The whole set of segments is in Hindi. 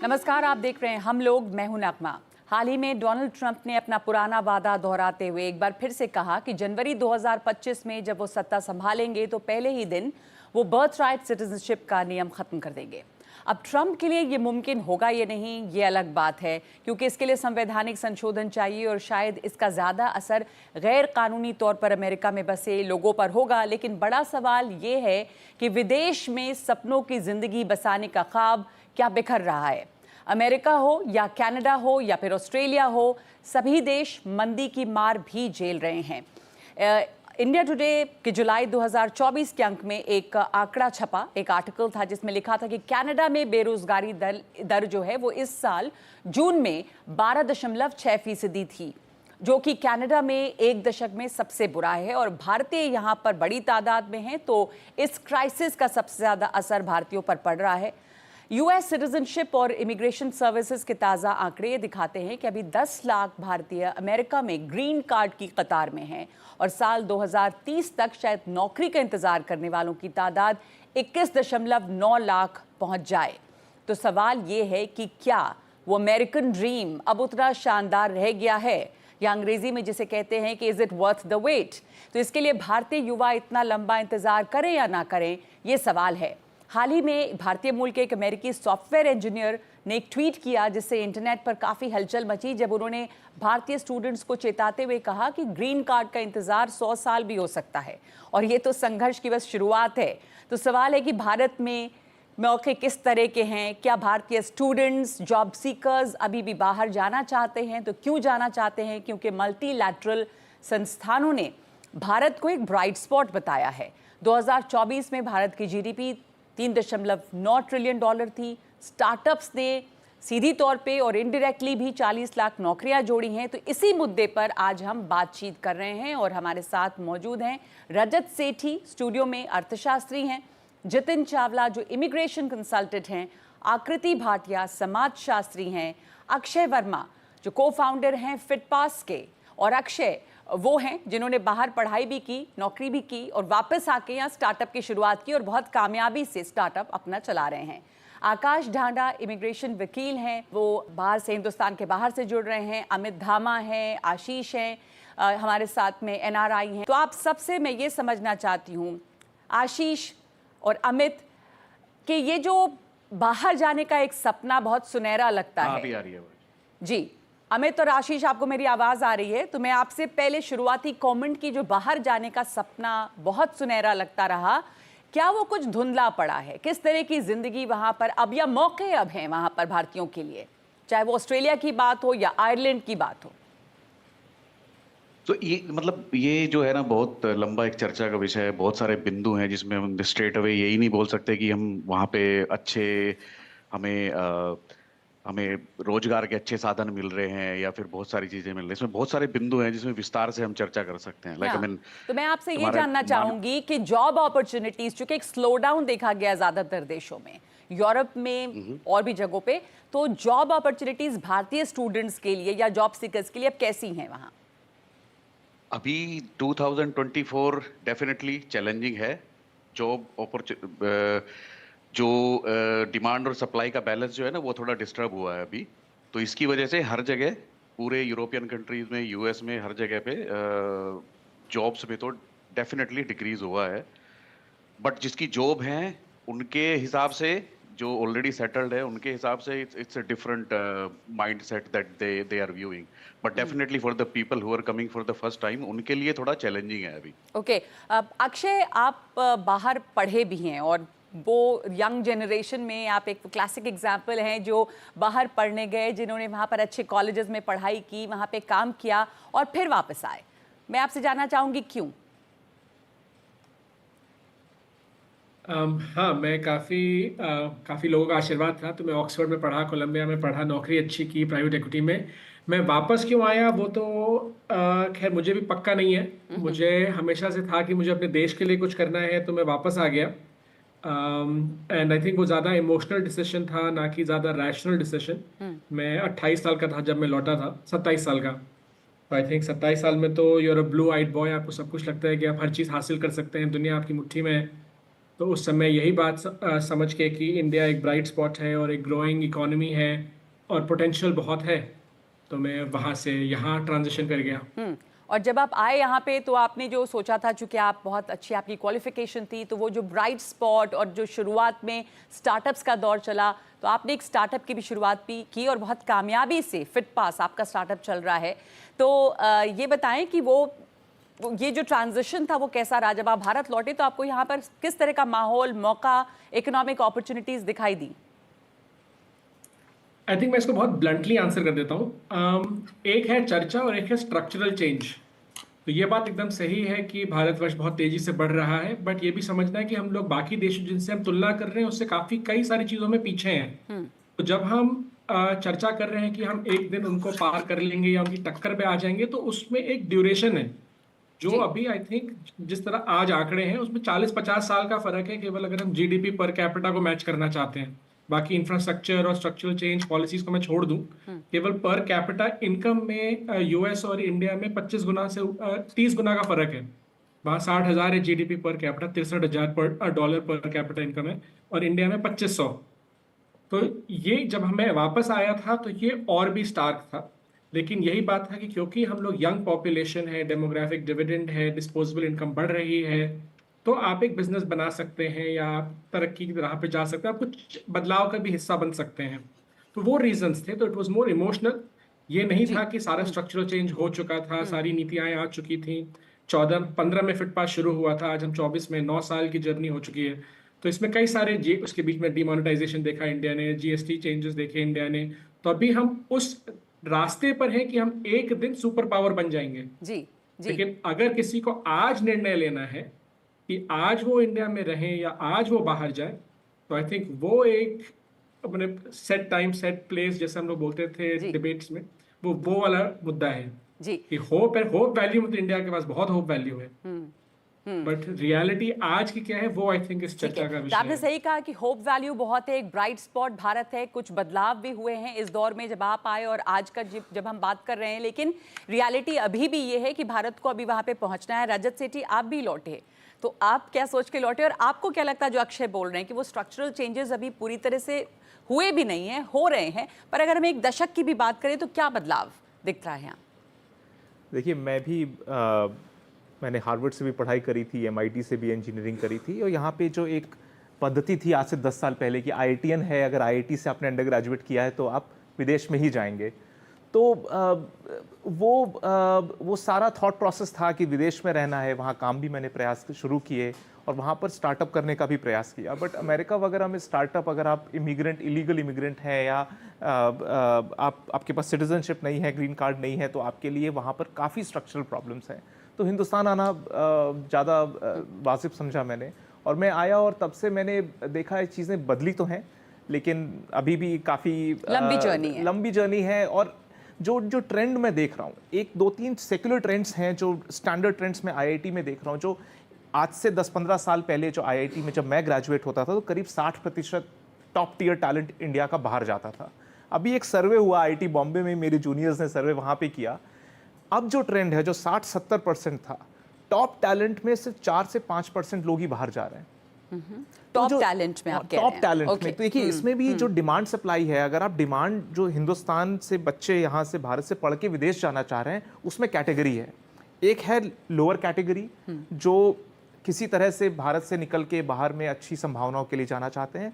नमस्कार, आप देख रहे हैं हम लोग। मैं हूं नगमा। हाल ही में डोनाल्ड ट्रंप ने अपना पुराना वादा दोहराते हुए एक बार फिर से कहा कि जनवरी 2025 में जब वो सत्ता संभालेंगे तो पहले ही दिन वो बर्थ राइट सिटीजनशिप का नियम खत्म कर देंगे। अब ट्रंप के लिए ये मुमकिन होगा या नहीं, ये अलग बात है, क्योंकि इसके लिए संवैधानिक संशोधन चाहिए और शायद इसका ज़्यादा असर गैर कानूनी तौर पर अमेरिका में बसे लोगों पर होगा। लेकिन बड़ा सवाल ये है कि विदेश में सपनों की ज़िंदगी बसाने का ख्वाब क्या बिखर रहा है। अमेरिका हो या कनाडा हो या फिर ऑस्ट्रेलिया हो, सभी देश मंदी की मार भी झेल रहे हैं। इंडिया टुडे के जुलाई 2024 के अंक में एक आंकड़ा छपा, एक आर्टिकल था जिसमें लिखा था कि कनाडा में बेरोजगारी दर जो है वो इस साल जून में 12.6% थी, जो कि कनाडा में एक दशक में सबसे बुरा है और भारतीय यहाँ पर बड़ी तादाद में हैं, तो इस क्राइसिस का सबसे ज़्यादा असर भारतीयों पर पड़ रहा है। यूएस सिटीजनशिप और इमिग्रेशन सर्विसेज के ताज़ा आंकड़े ये दिखाते हैं कि अभी 10 लाख भारतीय अमेरिका में ग्रीन कार्ड की कतार में हैं और साल 2030 तक शायद नौकरी का इंतज़ार करने वालों की तादाद 21.9 लाख पहुंच जाए। तो सवाल ये है कि क्या वो अमेरिकन ड्रीम अब उतना शानदार रह गया है, या अंग्रेजी में जिसे कहते हैं कि is it worth the wait. तो इसके लिए भारतीय युवा इतना लंबा इंतज़ार करें या ना करें, ये सवाल है। हाल ही में भारतीय मूल के एक अमेरिकी सॉफ्टवेयर इंजीनियर ने एक ट्वीट किया जिससे इंटरनेट पर काफ़ी हलचल मची, जब उन्होंने भारतीय स्टूडेंट्स को चेताते हुए कहा कि ग्रीन कार्ड का इंतज़ार 100 साल भी हो सकता है और ये तो संघर्ष की बस शुरुआत है। तो सवाल है कि भारत में मौके किस तरह के हैं? क्या भारतीय स्टूडेंट्स, जॉब सीकर्स अभी भी बाहर जाना चाहते हैं? तो क्यों जाना चाहते हैं? क्योंकि मल्टीलैटरल संस्थानों ने भारत को एक ब्राइट स्पॉट बताया है। 2024 में भारत की जीडीपी 3.9 ट्रिलियन डॉलर थी। स्टार्टअप्स ने सीधी तौर पे और इनडायरेक्टली भी 40 लाख नौकरियां जोड़ी हैं। तो इसी मुद्दे पर आज हम बातचीत कर रहे हैं और हमारे साथ मौजूद हैं रजत सेठी, स्टूडियो में अर्थशास्त्री हैं, जितिन चावला जो इमिग्रेशन कंसल्टेंट हैं, आकृति भाटिया समाजशास्त्री हैं, अक्षय वर्मा जो को फाउंडर हैं फिटपास के, और अक्षय वो हैं जिन्होंने बाहर पढ़ाई भी की, नौकरी भी की और वापस आके यहाँ स्टार्टअप की शुरुआत की और बहुत कामयाबी से स्टार्टअप अपना चला रहे हैं। आकाश ढांडा इमिग्रेशन वकील हैं, वो बाहर से, हिंदुस्तान के बाहर से जुड़ रहे हैं। अमित धामा हैं, आशीष हैं, हमारे साथ में एनआरआई हैं। तो आप सबसे मैं ये समझना चाहती हूँ, आशीष और अमित, कि ये जो बाहर जाने का एक सपना बहुत सुनहरा लगता है। अभी आ रही है जी, अमित और आशीष, आपको मेरी आवाज़ आ रही है? तो मैं आपसे पहले शुरुआती कमेंट की, जो बाहर जाने का सपना बहुत सुनहरा लगता रहा, क्या वो कुछ धुंधला पड़ा है? किस तरह की ज़िंदगी वहाँ पर अब, या मौके अब हैं वहाँ पर भारतीयों के लिए, चाहे वो ऑस्ट्रेलिया की बात हो या आयरलैंड की बात हो? तो ये जो है ना, बहुत लंबा एक चर्चा का विषय है। बहुत सारे बिंदु हैं जिसमें हम स्ट्रेट अवे यही नहीं बोल सकते कि हम वहाँ पे अच्छे, हमें हमें रोजगार के अच्छे साधन मिल रहे हैं या फिर बहुत सारी चीजें मिल रही हैं। इसमें बहुत सारे बिंदु हैं जिसमें विस्तार से हम चर्चा कर सकते हैं। तो मैं आपसे ये जानना चाहूंगी कि जॉब अपॉर्चुनिटीज, चूंकि एक स्लो डाउन देखा गया ज्यादातर देशों में, यूरोप में और भी जगहों पे, तो जॉब अपॉर्चुनिटीज भारतीय स्टूडेंट्स के लिए या जॉब सीकर्स के लिए अब कैसी हैं वहाँ? अभी 2024 डेफिनेटली चैलेंजिंग है। जॉब जो डिमांड और सप्लाई का बैलेंस जो है ना, वो थोड़ा डिस्टर्ब हुआ है अभी। तो इसकी वजह से हर जगह, पूरे यूरोपियन कंट्रीज में, यूएस में, हर जगह पे जॉब्स में तो डेफिनेटली डिक्रीज हुआ है। बट जिसकी जॉब है उनके हिसाब से, जो ऑलरेडी सेटल्ड है उनके हिसाब से, it's a different mindset that they are viewing. But definitely for the people who are coming for the first time, उनके लिए थोड़ा चैलेंजिंग है अभी। ओके, अक्षय, आप बाहर पढ़े भी हैं और वो यंग जनरेशन में आप एक क्लासिक एग्जाम्पल हैं जो बाहर पढ़ने गए, जिन्होंने वहाँ पर अच्छे कॉलेजेस में पढ़ाई की, वहाँ पे काम किया और फिर वापस आए। मैं आपसे जानना चाहूँगी क्यों? हाँ, मैं काफ़ी लोगों का आशीर्वाद था, तो मैं ऑक्सफोर्ड में पढ़ा, कोलंबिया में पढ़ा, नौकरी अच्छी की प्राइवेट इक्विटी में। मैं वापस क्यों आया वो तो खैर मुझे भी पक्का नहीं है। मुझे हमेशा से था कि मुझे अपने देश के लिए कुछ करना है, तो मैं वापस आ गया। एंड आई थिंक वो ज़्यादा इमोशनल डिसीजन था, ना कि ज़्यादा रैशनल डिसीजन। मैं 28 साल का था जब मैं लौटा था, 27 साल का। आई थिंक 27 साल में तो you're a blue eyed boy, आपको सब कुछ लगता है कि आप हर चीज़ हासिल कर सकते हैं, दुनिया आपकी मुट्ठी में है। तो उस समय यही बात समझ के कि इंडिया एक ब्राइट स्पॉट है और एक ग्रोइंग इकोनॉमी है और पोटेंशियल बहुत है, तो मैं वहाँ से यहाँ ट्रांजिशन कर गया। और जब आप आए यहाँ पे तो आपने जो सोचा था, चूंकि आप बहुत अच्छी आपकी क्वालिफिकेशन थी, तो वो जो ब्राइट स्पॉट और जो शुरुआत में स्टार्टअप्स का दौर चला, तो आपने एक स्टार्टअप की भी शुरुआत भी की और बहुत कामयाबी से फिटपास आपका स्टार्टअप चल रहा है। तो ये बताएं कि वो ये जो ट्रांजिशन था वो कैसा रहा? जब आप भारत लौटे तो आपको यहाँ पर किस तरह का माहौल, मौका, इकोनॉमिक अपॉर्चुनिटीज दिखाई दी? आई थिंक मैं इसको बहुत ब्लंटली आंसर कर देता हूँ। एक है चर्चा और एक है स्ट्रक्चरल चेंज। तो ये बात एकदम सही है कि भारतवर्ष बहुत तेजी से बढ़ रहा है, बट ये भी समझना है कि हम लोग बाकी देशों जिनसे हम तुलना कर रहे हैं उससे काफी कई सारी चीजों में पीछे हैं। तो जब हम चर्चा कर रहे हैं कि हम एक दिन उनको पार कर लेंगे या उनकी टक्कर पे आ जाएंगे, तो उसमें एक ड्यूरेशन है जो जी। अभी आई थिंक जिस तरह आज आंकड़े हैं उसमें 40-50 साल का फर्क है, केवल अगर हम जीडीपी पर कैपिटा को मैच करना चाहते हैं। बाकी इंफ्रास्ट्रक्चर और स्ट्रक्चरल चेंज पॉलिसीज को मैं छोड़ दूं, केवल पर कैपिटा इनकम में यूएस और इंडिया में 25 गुना से 30 गुना का फर्क है। वहाँ 60,000 है जीडीपी पर कैपिटा, 63,000 पर डॉलर पर कैपिटा इनकम है, और इंडिया में 2500। तो ये जब मैं वापस आया था तो ये और भी स्टार्क था, लेकिन यही बात है कि क्योंकि हम लोग यंग पॉपुलेशन है, डेमोग्राफिक डिविडेंड है, डिस्पोजेबल इनकम बढ़ रही है, तो आप एक बिजनेस बना सकते हैं या आप तरक्की की राह पे जा सकते हैं, आप कुछ बदलाव का भी हिस्सा बन सकते हैं। तो वो रीजंस थे। तो इट वाज मोर इमोशनल। ये नहीं था कि सारा स्ट्रक्चरल चेंज हो चुका था, सारी नीतियां आ चुकी थी। 14-15 में फिटपास शुरू हुआ था, आज हम 24 में, 9 साल की जर्नी हो चुकी है। तो इसमें कई सारे उसके बीच में डिमोनेटाइजेशन देखा इंडिया ने, जीएसटी चेंजेस देखे इंडिया ने। तो अभी हम उस रास्ते पर हैं कि हम एक दिन सुपर पावर बन जाएंगे। जी जी। लेकिन अगर किसी को आज निर्णय लेना है कि आज वो इंडिया में रहे या आज वो बाहर जाए, तो आई थिंक वो एक अपने सेट टाइम सेट प्लेस जैसे हम लोग बोलते थे जी। डिबेट्स में, वो वाला मुद्दा है जी। कि होप है, होप वैल्यू में तो इंडिया के पास बहुत होप वैल्यू है, बट रियलिटी आज की क्या है वो आई थिंक इस ठीक चर्चा का है, तो विषय आपने है। सही कहा कि होप वैल्यू बहुत है, एक ब्राइट स्पॉट भारत है, कुछ बदलाव भी हुए हैं इस दौर में जब आप आए और आज का जब हम बात कर रहे हैं, लेकिन रियलिटी अभी भी ये है कि भारत को अभी वहां पे पहुंचना है। रजत सेठी, आप भी लौटे, तो आप क्या सोच के लौटे और आपको क्या लगता है जो अक्षय बोल रहे हैं कि वो स्ट्रक्चरल चेंजेस अभी पूरी तरह से हुए भी नहीं है, हो रहे हैं, पर अगर हम एक दशक की भी बात करें तो क्या बदलाव दिख रहा है यहाँ? देखिए, मैंने हार्वर्ड से भी पढ़ाई करी थी, एमआईटी से भी इंजीनियरिंग करी थी, और यहाँ पे जो एक पद्धति थी आज से 10 साल पहले कि आईआईटीएन है, अगर आईआईटी से आपने अंडर ग्रेजुएट किया है तो आप विदेश में ही जाएंगे, तो वो सारा थॉट प्रोसेस था कि विदेश में रहना है। वहाँ काम भी मैंने प्रयास शुरू किए और वहाँ पर स्टार्टअप करने का भी प्रयास किया, बट अमेरिका वगैरह में स्टार्टअप, अगर आप इलीगल इमिग्रेंट हैं या आपके पास सिटीजनशिप नहीं है, ग्रीन कार्ड नहीं है, तो आपके लिए वहाँ पर काफ़ी स्ट्रक्चरल प्रॉब्लम्स हैं। तो हिंदुस्तान आना ज़्यादा वाजिब समझा मैंने, और मैं आया और तब से मैंने देखा है चीज़ें बदली तो हैं, लेकिन अभी भी काफ़ी लंबी जर्नी है। और जो ट्रेंड मैं देख रहा हूँ, 1-2-3 सेक्युलर ट्रेंड्स हैं जो स्टैंडर्ड ट्रेंड्स में आईआईटी में देख रहा हूँ, जो आज से 10-15 साल पहले जो आईआईटी में जब मैं ग्रेजुएट होता था तो करीब 60% टॉप टियर टैलेंट इंडिया का बाहर जाता था। अभी एक सर्वे हुआ आईआईटी बॉम्बे में, मेरे जूनियर्स ने सर्वे वहाँ पे किया, अब जो ट्रेंड है जो 60-70% था, टॉप टैलेंट में सिर्फ 4 से 5% लोग ही बाहर जा रहे हैं। टॉप टैलेंट में आप कह रहे हैं? टॉप टैलेंट में। तो देखिए, इसमें भी जो डिमांड सप्लाई है, अगर आप डिमांड जो हिंदुस्तान से बच्चे यहाँ से भारत से पढ़ के विदेश जाना चाह रहे हैं, उसमें कैटेगरी है। एक है लोअर कैटेगरी जो किसी तरह से भारत से निकल के बाहर में अच्छी संभावनाओं के लिए जाना चाहते हैं,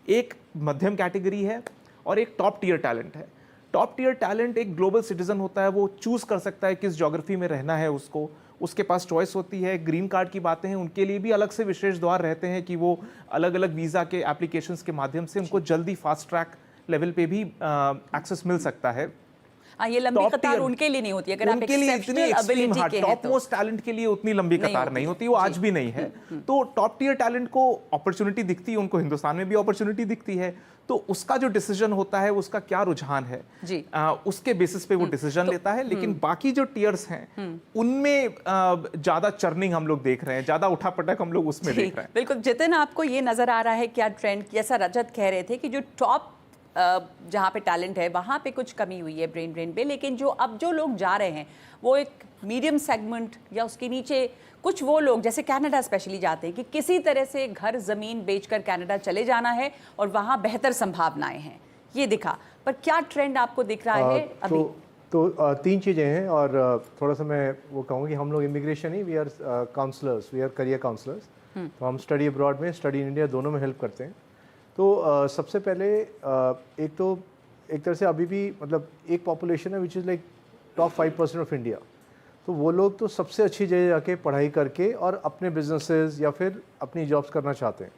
एक मध्यम कैटेगरी है, और एक टॉप टियर टैलेंट है। टॉप टियर टैलेंट एक ग्लोबल सिटीजन होता है, वो चूज कर सकता है किस ज्योग्राफी में रहना है उसको, उसके पास चॉइस होती है। ग्रीन कार्ड की बातें हैं, उनके लिए भी अलग से विशेष द्वार रहते हैं कि वो अलग अलग वीज़ा के एप्लीकेशंस के माध्यम से उनको जल्दी फास्ट ट्रैक लेवल पे भी एक्सेस मिल सकता है। ये लंबी कतार उनके लिए नहीं होती, अगर आप एक्सेप्शनल एबिलिटी के हैं टॉप मोस्ट टैलेंट के लिए उतनी लंबी कतार नहीं होती, वो आज भी नहीं है। तो टॉप टियर टैलेंट को अपॉर्चुनिटी दिखती है, उनको हिंदुस्तान में भी अपॉर्चुनिटी दिखती है, तो उसका जो डिसीजन होता है, उसका क्या रुझान है जी, उसके बेसिस पे वो डिसीजन लेता है। लेकिन बाकी जो टियर्स हैं उनमें ज्यादा चर्निंग हम लोग देख रहे हैं, ज्यादा उठापटक हम लोग उसमें देख रहे हैं। बिल्कुल जितिन, आपको ये नजर आ रहा है क्या ट्रेंड, जैसा रजत कह रहे थे कि जो टॉप जहाँ पे टैलेंट है वहाँ पे कुछ कमी हुई है ब्रेन ड्रेन पे, लेकिन जो लोग जा रहे हैं वो एक मीडियम सेगमेंट या उसके नीचे कुछ वो लोग जैसे कनाडा स्पेशली जाते हैं कि किसी तरह से घर ज़मीन बेचकर कनाडा चले जाना है और वहाँ बेहतर संभावनाएं हैं, ये दिखा। पर क्या ट्रेंड आपको दिख रहा है अभी? तो तीन चीज़ें हैं और थोड़ा सा मैं वो कहूँगा कि हम लोग इमिग्रेशन ही we are counsellors, we are career counsellors. तो हम स्टडी अब्रॉड में, स्टडी इन इंडिया दोनों में हेल्प करते हैं। तो सबसे पहले एक तरह से अभी भी मतलब एक पॉपुलेशन है which is like top 5% of India. तो वो लोग तो सबसे अच्छी जगह जाके पढ़ाई करके और अपने बिजनेसेस या फिर अपनी जॉब्स करना चाहते हैं।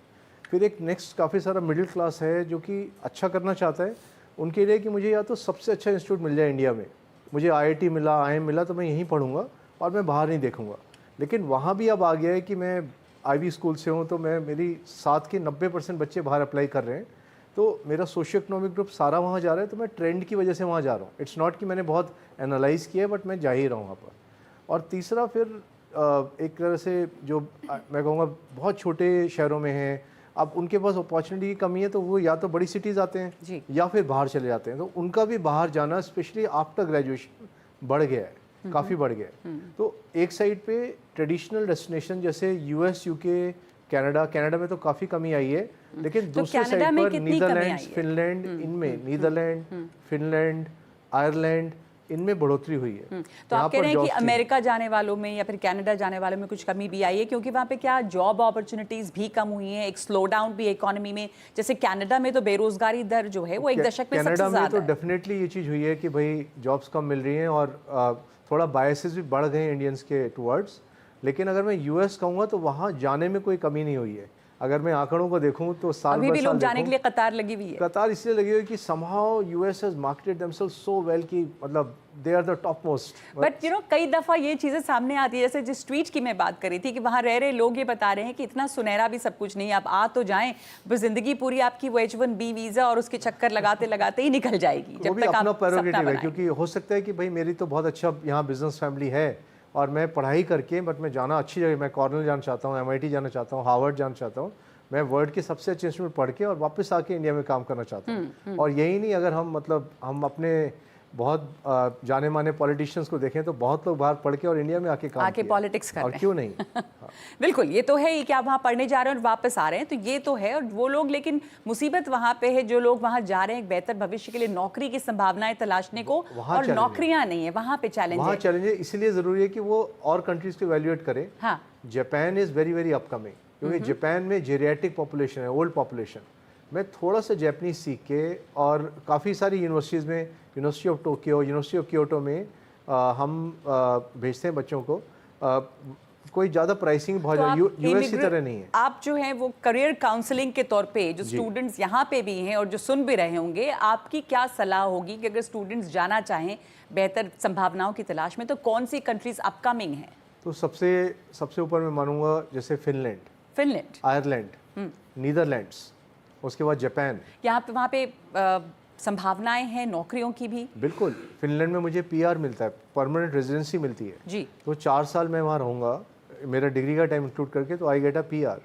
फिर एक नेक्स्ट काफ़ी सारा मिडिल क्लास है जो कि अच्छा करना चाहता है, उनके लिए कि मुझे या तो सबसे अच्छा इंस्टीट्यूट मिल जाए इंडिया में, मुझे IIT मिला, IIM मिला तो मैं यहीं पढ़ूंगा और मैं बाहर नहीं देखूंगा। लेकिन वहाँ भी अब आ गया है कि मैं IB स्कूल से हूँ तो मेरी साथ के 90% बच्चे बाहर अप्लाई कर रहे हैं, तो मेरा सोशियो इकोनॉमिक ग्रुप सारा वहाँ जा रहा है। तो मैं ट्रेंड की वजह से वहाँ जा रहा हूँ। इट्स नॉट कि मैंने बहुत एनालाइज़ किया, बट मैं जा ही रहा हूँ वहाँ पर। और तीसरा फिर एक तरह से जो मैं कहूँगा बहुत छोटे शहरों में हैं, अब उनके पास अपॉर्चुनिटी की कमी है, तो वो या तो बड़ी सिटीज़ आते हैं या फिर बाहर चले जाते हैं। तो उनका भी बाहर जाना स्पेशली आफ्टर ग्रेजुएशन बढ़ गया है, काफ़ी बढ़ गया है। तो एक साइड पे ट्रेडिशनल डेस्टिनेशन जैसे US, UK, कनाडा में तो काफ़ी कमी आई है, लेकिन दूसरे साइड पर नीदरलैंड्स, फिनलैंड, इनमें नीदरलैंड, फिनलैंड, आयरलैंड, इनमें बढ़ोतरी हुई है। तो आप कह रहे हैं कि अमेरिका जाने वालों में या फिर कनाडा जाने वालों में कुछ कमी भी आई है, क्योंकि वहाँ पे क्या जॉब अपॉर्चुनिटीज भी कम हुई हैं, एक स्लो डाउन भी इकोनॉमी में। जैसे कनाडा में तो बेरोजगारी दर जो है वो एक दशक में सबसे ज्यादा है। तो डेफिनेटली ये चीज़ हुई है कि भाई जॉब्स कम मिल रही हैं और थोड़ा बायसेस भी बढ़ गए हैं इंडियंस के टुवर्ड्स। लेकिन अगर मैं US कहूँगा तो वहाँ जाने में कोई कमी नहीं हुई है। अगर मैं आंकड़ों को देखूं तो साल अभी भी लोग जाने के लिए कतार लगी हुई है। कतार इसलिए लगी हुई है कि somehow US has marketed themselves so well कि मतलब they are the topmost। But कई दफ़ा ये चीज़ें सामने आती है, जैसे जिस ट्वीट की मैं बात कर रही थी कि वहाँ रह रहे लोग ये बता रहे हैं कि इतना सुनहरा भी सब कुछ नहीं है, आप आ तो जाएं, बस जिंदगी पूरी आपकी वो H1B वीज़ा और उसके चक्कर लगाते लगाते ही निकल जाएगी। वो भी अपना प्रेरोगेटिव है, क्योंकि हो सकता है कि भाई मेरी तो बहुत अच्छा यहाँ बिजनेस फैमिली है और मैं पढ़ाई करके बट मैं जाना अच्छी जगह, मैं कॉर्नेल जाना चाहता हूँ, MIT जाना चाहता हूँ, हार्वर्ड जाना चाहता हूँ, मैं वर्ल्ड के सबसे अच्छे इंस्टीट्यूट पढ़ के और वापस आके इंडिया में काम करना चाहता हूँ। और यही नहीं, अगर हम अपने बहुत जाने माने पॉलिटिशियंस को देखें तो बहुत लोग बाहर पढ़ के और इंडिया में आके काम किया, पॉलिटिक्स कर रहे हैं। और क्यों नहीं। बिल्कुल, ये तो है ही कि आप वहाँ पढ़ने जा रहे हैं और वापस आ रहे हैं, तो ये तो है। और वो लोग, लेकिन मुसीबत वहाँ पे है जो लोग वहाँ जा रहे हैं एक बेहतर भविष्य के लिए, नौकरी की संभावनाएं तलाशने को, और नौकरियाँ नहीं है वहाँ पे। चैलेंज वहाँ चैलेंज है, इसलिए ज़रूरी है कि वो और कंट्रीज़ को वैल्यूएट करें। हाँ, Japan is very very upcoming, क्योंकि जापान में जेरियाट्रिक पॉपुलेशन है, ओल्ड पॉपुलेशन। मैं थोड़ा सा जापानीज सीख के और काफ़ी सारी यूनिवर्सिटीज़ में, university of Tokyo, university of Kyoto में हम भेजते हैं बच्चों को। कोई ज़्यादा प्राइसिंग बहुत US की तरह नहीं है। आप जो हैं वो करियर काउंसलिंग के तौर पे जो स्टूडेंट्स यहाँ पे भी हैं और जो सुन भी रहे होंगे, आपकी क्या सलाह होगी कि अगर स्टूडेंट्स जाना चाहें बेहतर संभावनाओं की तलाश में, तो कौन सी कंट्रीज अपकमिंग हैं? तो सबसे ऊपर मैं मानूंगा जैसे फिनलैंड, आयरलैंड, नीदरलैंड्स, उसके बाद जापान। यहाँ पे वहाँ पे संभावनाएं हैं नौकरियों की भी? बिल्कुल। फिनलैंड में मुझे PR मिलता है, परमानेंट रेजिडेंसी मिलती है जी। तो 4 साल मैं वहाँ रहूँगा, मेरा डिग्री का टाइम इंक्लूड करके, तो आई गेट अ PR।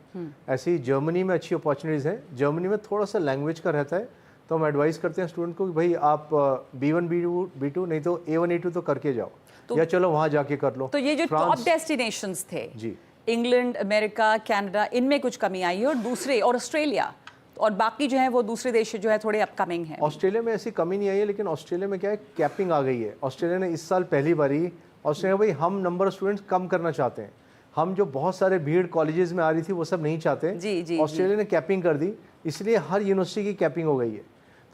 ऐसे ही जर्मनी में अच्छी अपॉर्चुनिटीज़ हैं। जर्मनी में थोड़ा सा लैंग्वेज का रहता है, तो हम एडवाइस करते हैं स्टूडेंट को कि भाई आप B1 B2 नहीं तो A1 A2 तो करके जाओ, या चलो वहाँ जाके कर लो। तो ये जो टॉप डेस्टिनेशंस थे जी, इंग्लैंड, अमेरिका, कनाडा, इनमें कुछ कमी आई है, और दूसरे, और ऑस्ट्रेलिया और बाकी जो है वो दूसरे देश जो है थोड़े अपकमिंग हैं। ऑस्ट्रेलिया में ऐसी कमी नहीं आई है, लेकिन ऑस्ट्रेलिया में क्या है, कैपिंग आ गई है। ऑस्ट्रेलिया ने इस साल पहली बारी ऑस्ट्रेलिया भाई हम नंबर ऑफ स्टूडेंट्स कम करना चाहते हैं, हम जो बहुत सारे भीड़ कॉलेजेस में आ रही थी वो सब नहीं चाहते। जी, ऑस्ट्रेलिया ने कैपिंग कर दी, इसलिए हर यूनिवर्सिटी की कैपिंग हो गई है।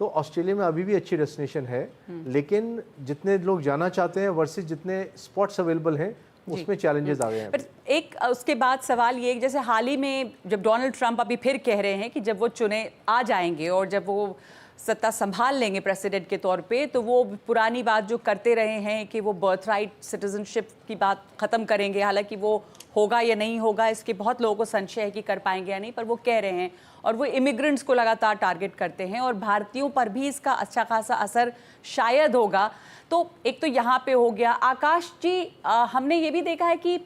तो ऑस्ट्रेलिया में अभी भी अच्छी डेस्टिनेशन है, लेकिन जितने लोग जाना चाहते हैं वर्सेस जितने स्पॉट्स अवेलेबल हैं उसमें चैलेंजेस आ गए हैं। पर एक उसके बाद सवाल ये, जैसे हाल ही में जब डोनाल्ड ट्रंप अभी फिर कह रहे हैं कि जब वो चुने आ जाएंगे और जब वो सत्ता संभाल लेंगे प्रेसिडेंट के तौर पे, तो वो पुरानी बात जो करते रहे हैं कि वो बर्थराइट सिटीजनशिप की बात ख़त्म करेंगे। हालांकि वो होगा या नहीं होगा इसके बहुत लोगों को संशय है कि कर पाएंगे या नहीं, पर वो कह रहे हैं। और वो इमिग्रेंट्स को लगातार टारगेट करते हैं और भारतीयों पर भी इसका अच्छा खासा असर शायद होगा। तो एक तो यहाँ पे हो गया। आकाश जी, हमने ये भी देखा है कि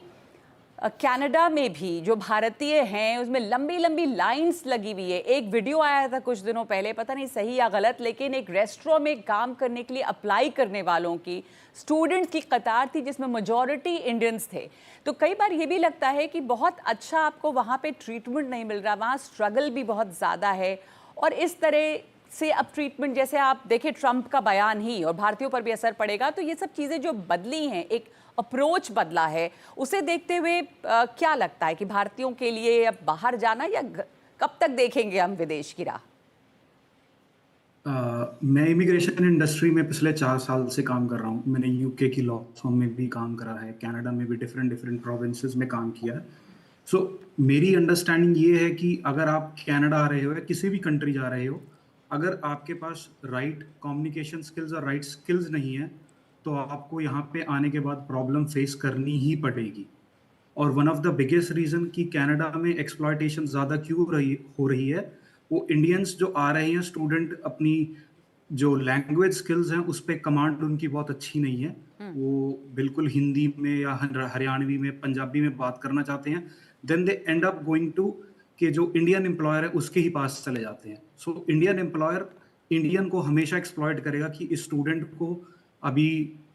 कनाडा में भी जो भारतीय हैं उसमें लंबी लंबी लाइंस लगी हुई है। एक वीडियो आया था कुछ दिनों पहले, पता नहीं सही या गलत, लेकिन एक रेस्टोरेंट में काम करने के लिए अप्लाई करने वालों की, स्टूडेंट्स की कतार थी जिसमें मेजॉरिटी इंडियंस थे। तो कई बार ये भी लगता है कि बहुत अच्छा आपको वहाँ पे ट्रीटमेंट नहीं मिल रहा, वहाँ स्ट्रगल भी बहुत ज़्यादा है। और इस तरह से अब ट्रीटमेंट, जैसे आप देखें ट्रंप का बयान ही और भारतीयों पर भी असर पड़ेगा, तो ये सब चीज़ें जो बदली हैं, एक अप्रोच बदला है, उसे देखते हुए क्या लगता है कि भारतीयों के लिए अब बाहर जाना या कब तक देखेंगे हम विदेश की राह? मैं इमिग्रेशन इंडस्ट्री में पिछले 4 साल से काम कर रहा हूँ। मैंने यूके की लॉ फर्म में भी काम करा है, कनाडा में भी डिफरेंट डिफरेंट प्रोविंसेस में काम किया है। सो मेरी अंडरस्टैंडिंग ये है कि अगर आप कनाडा आ रहे हो या किसी भी कंट्री जा रहे हो, अगर आपके पास राइट कम्युनिकेशन स्किल्स और राइट स्किल्स नहीं है, तो आपको यहाँ पे आने के बाद प्रॉब्लम फेस करनी ही पड़ेगी। और one of the biggest reason कि कनाडा में एक्सप्लॉयटेशन ज़्यादा क्यों हो रही है, वो इंडियंस जो आ रहे हैं स्टूडेंट, अपनी जो लैंग्वेज स्किल्स हैं उस पर कमांड उनकी बहुत अच्छी नहीं है। वो बिल्कुल हिंदी में या हरियाणवी में, पंजाबी में बात करना चाहते हैं, then they end up going to कि जो इंडियन एम्प्लॉयर है उसके ही पास चले जाते हैं। सो इंडियन एम्प्लॉयर इंडियन को हमेशा एक्सप्लॉयट करेगा कि इस स्टूडेंट को अभी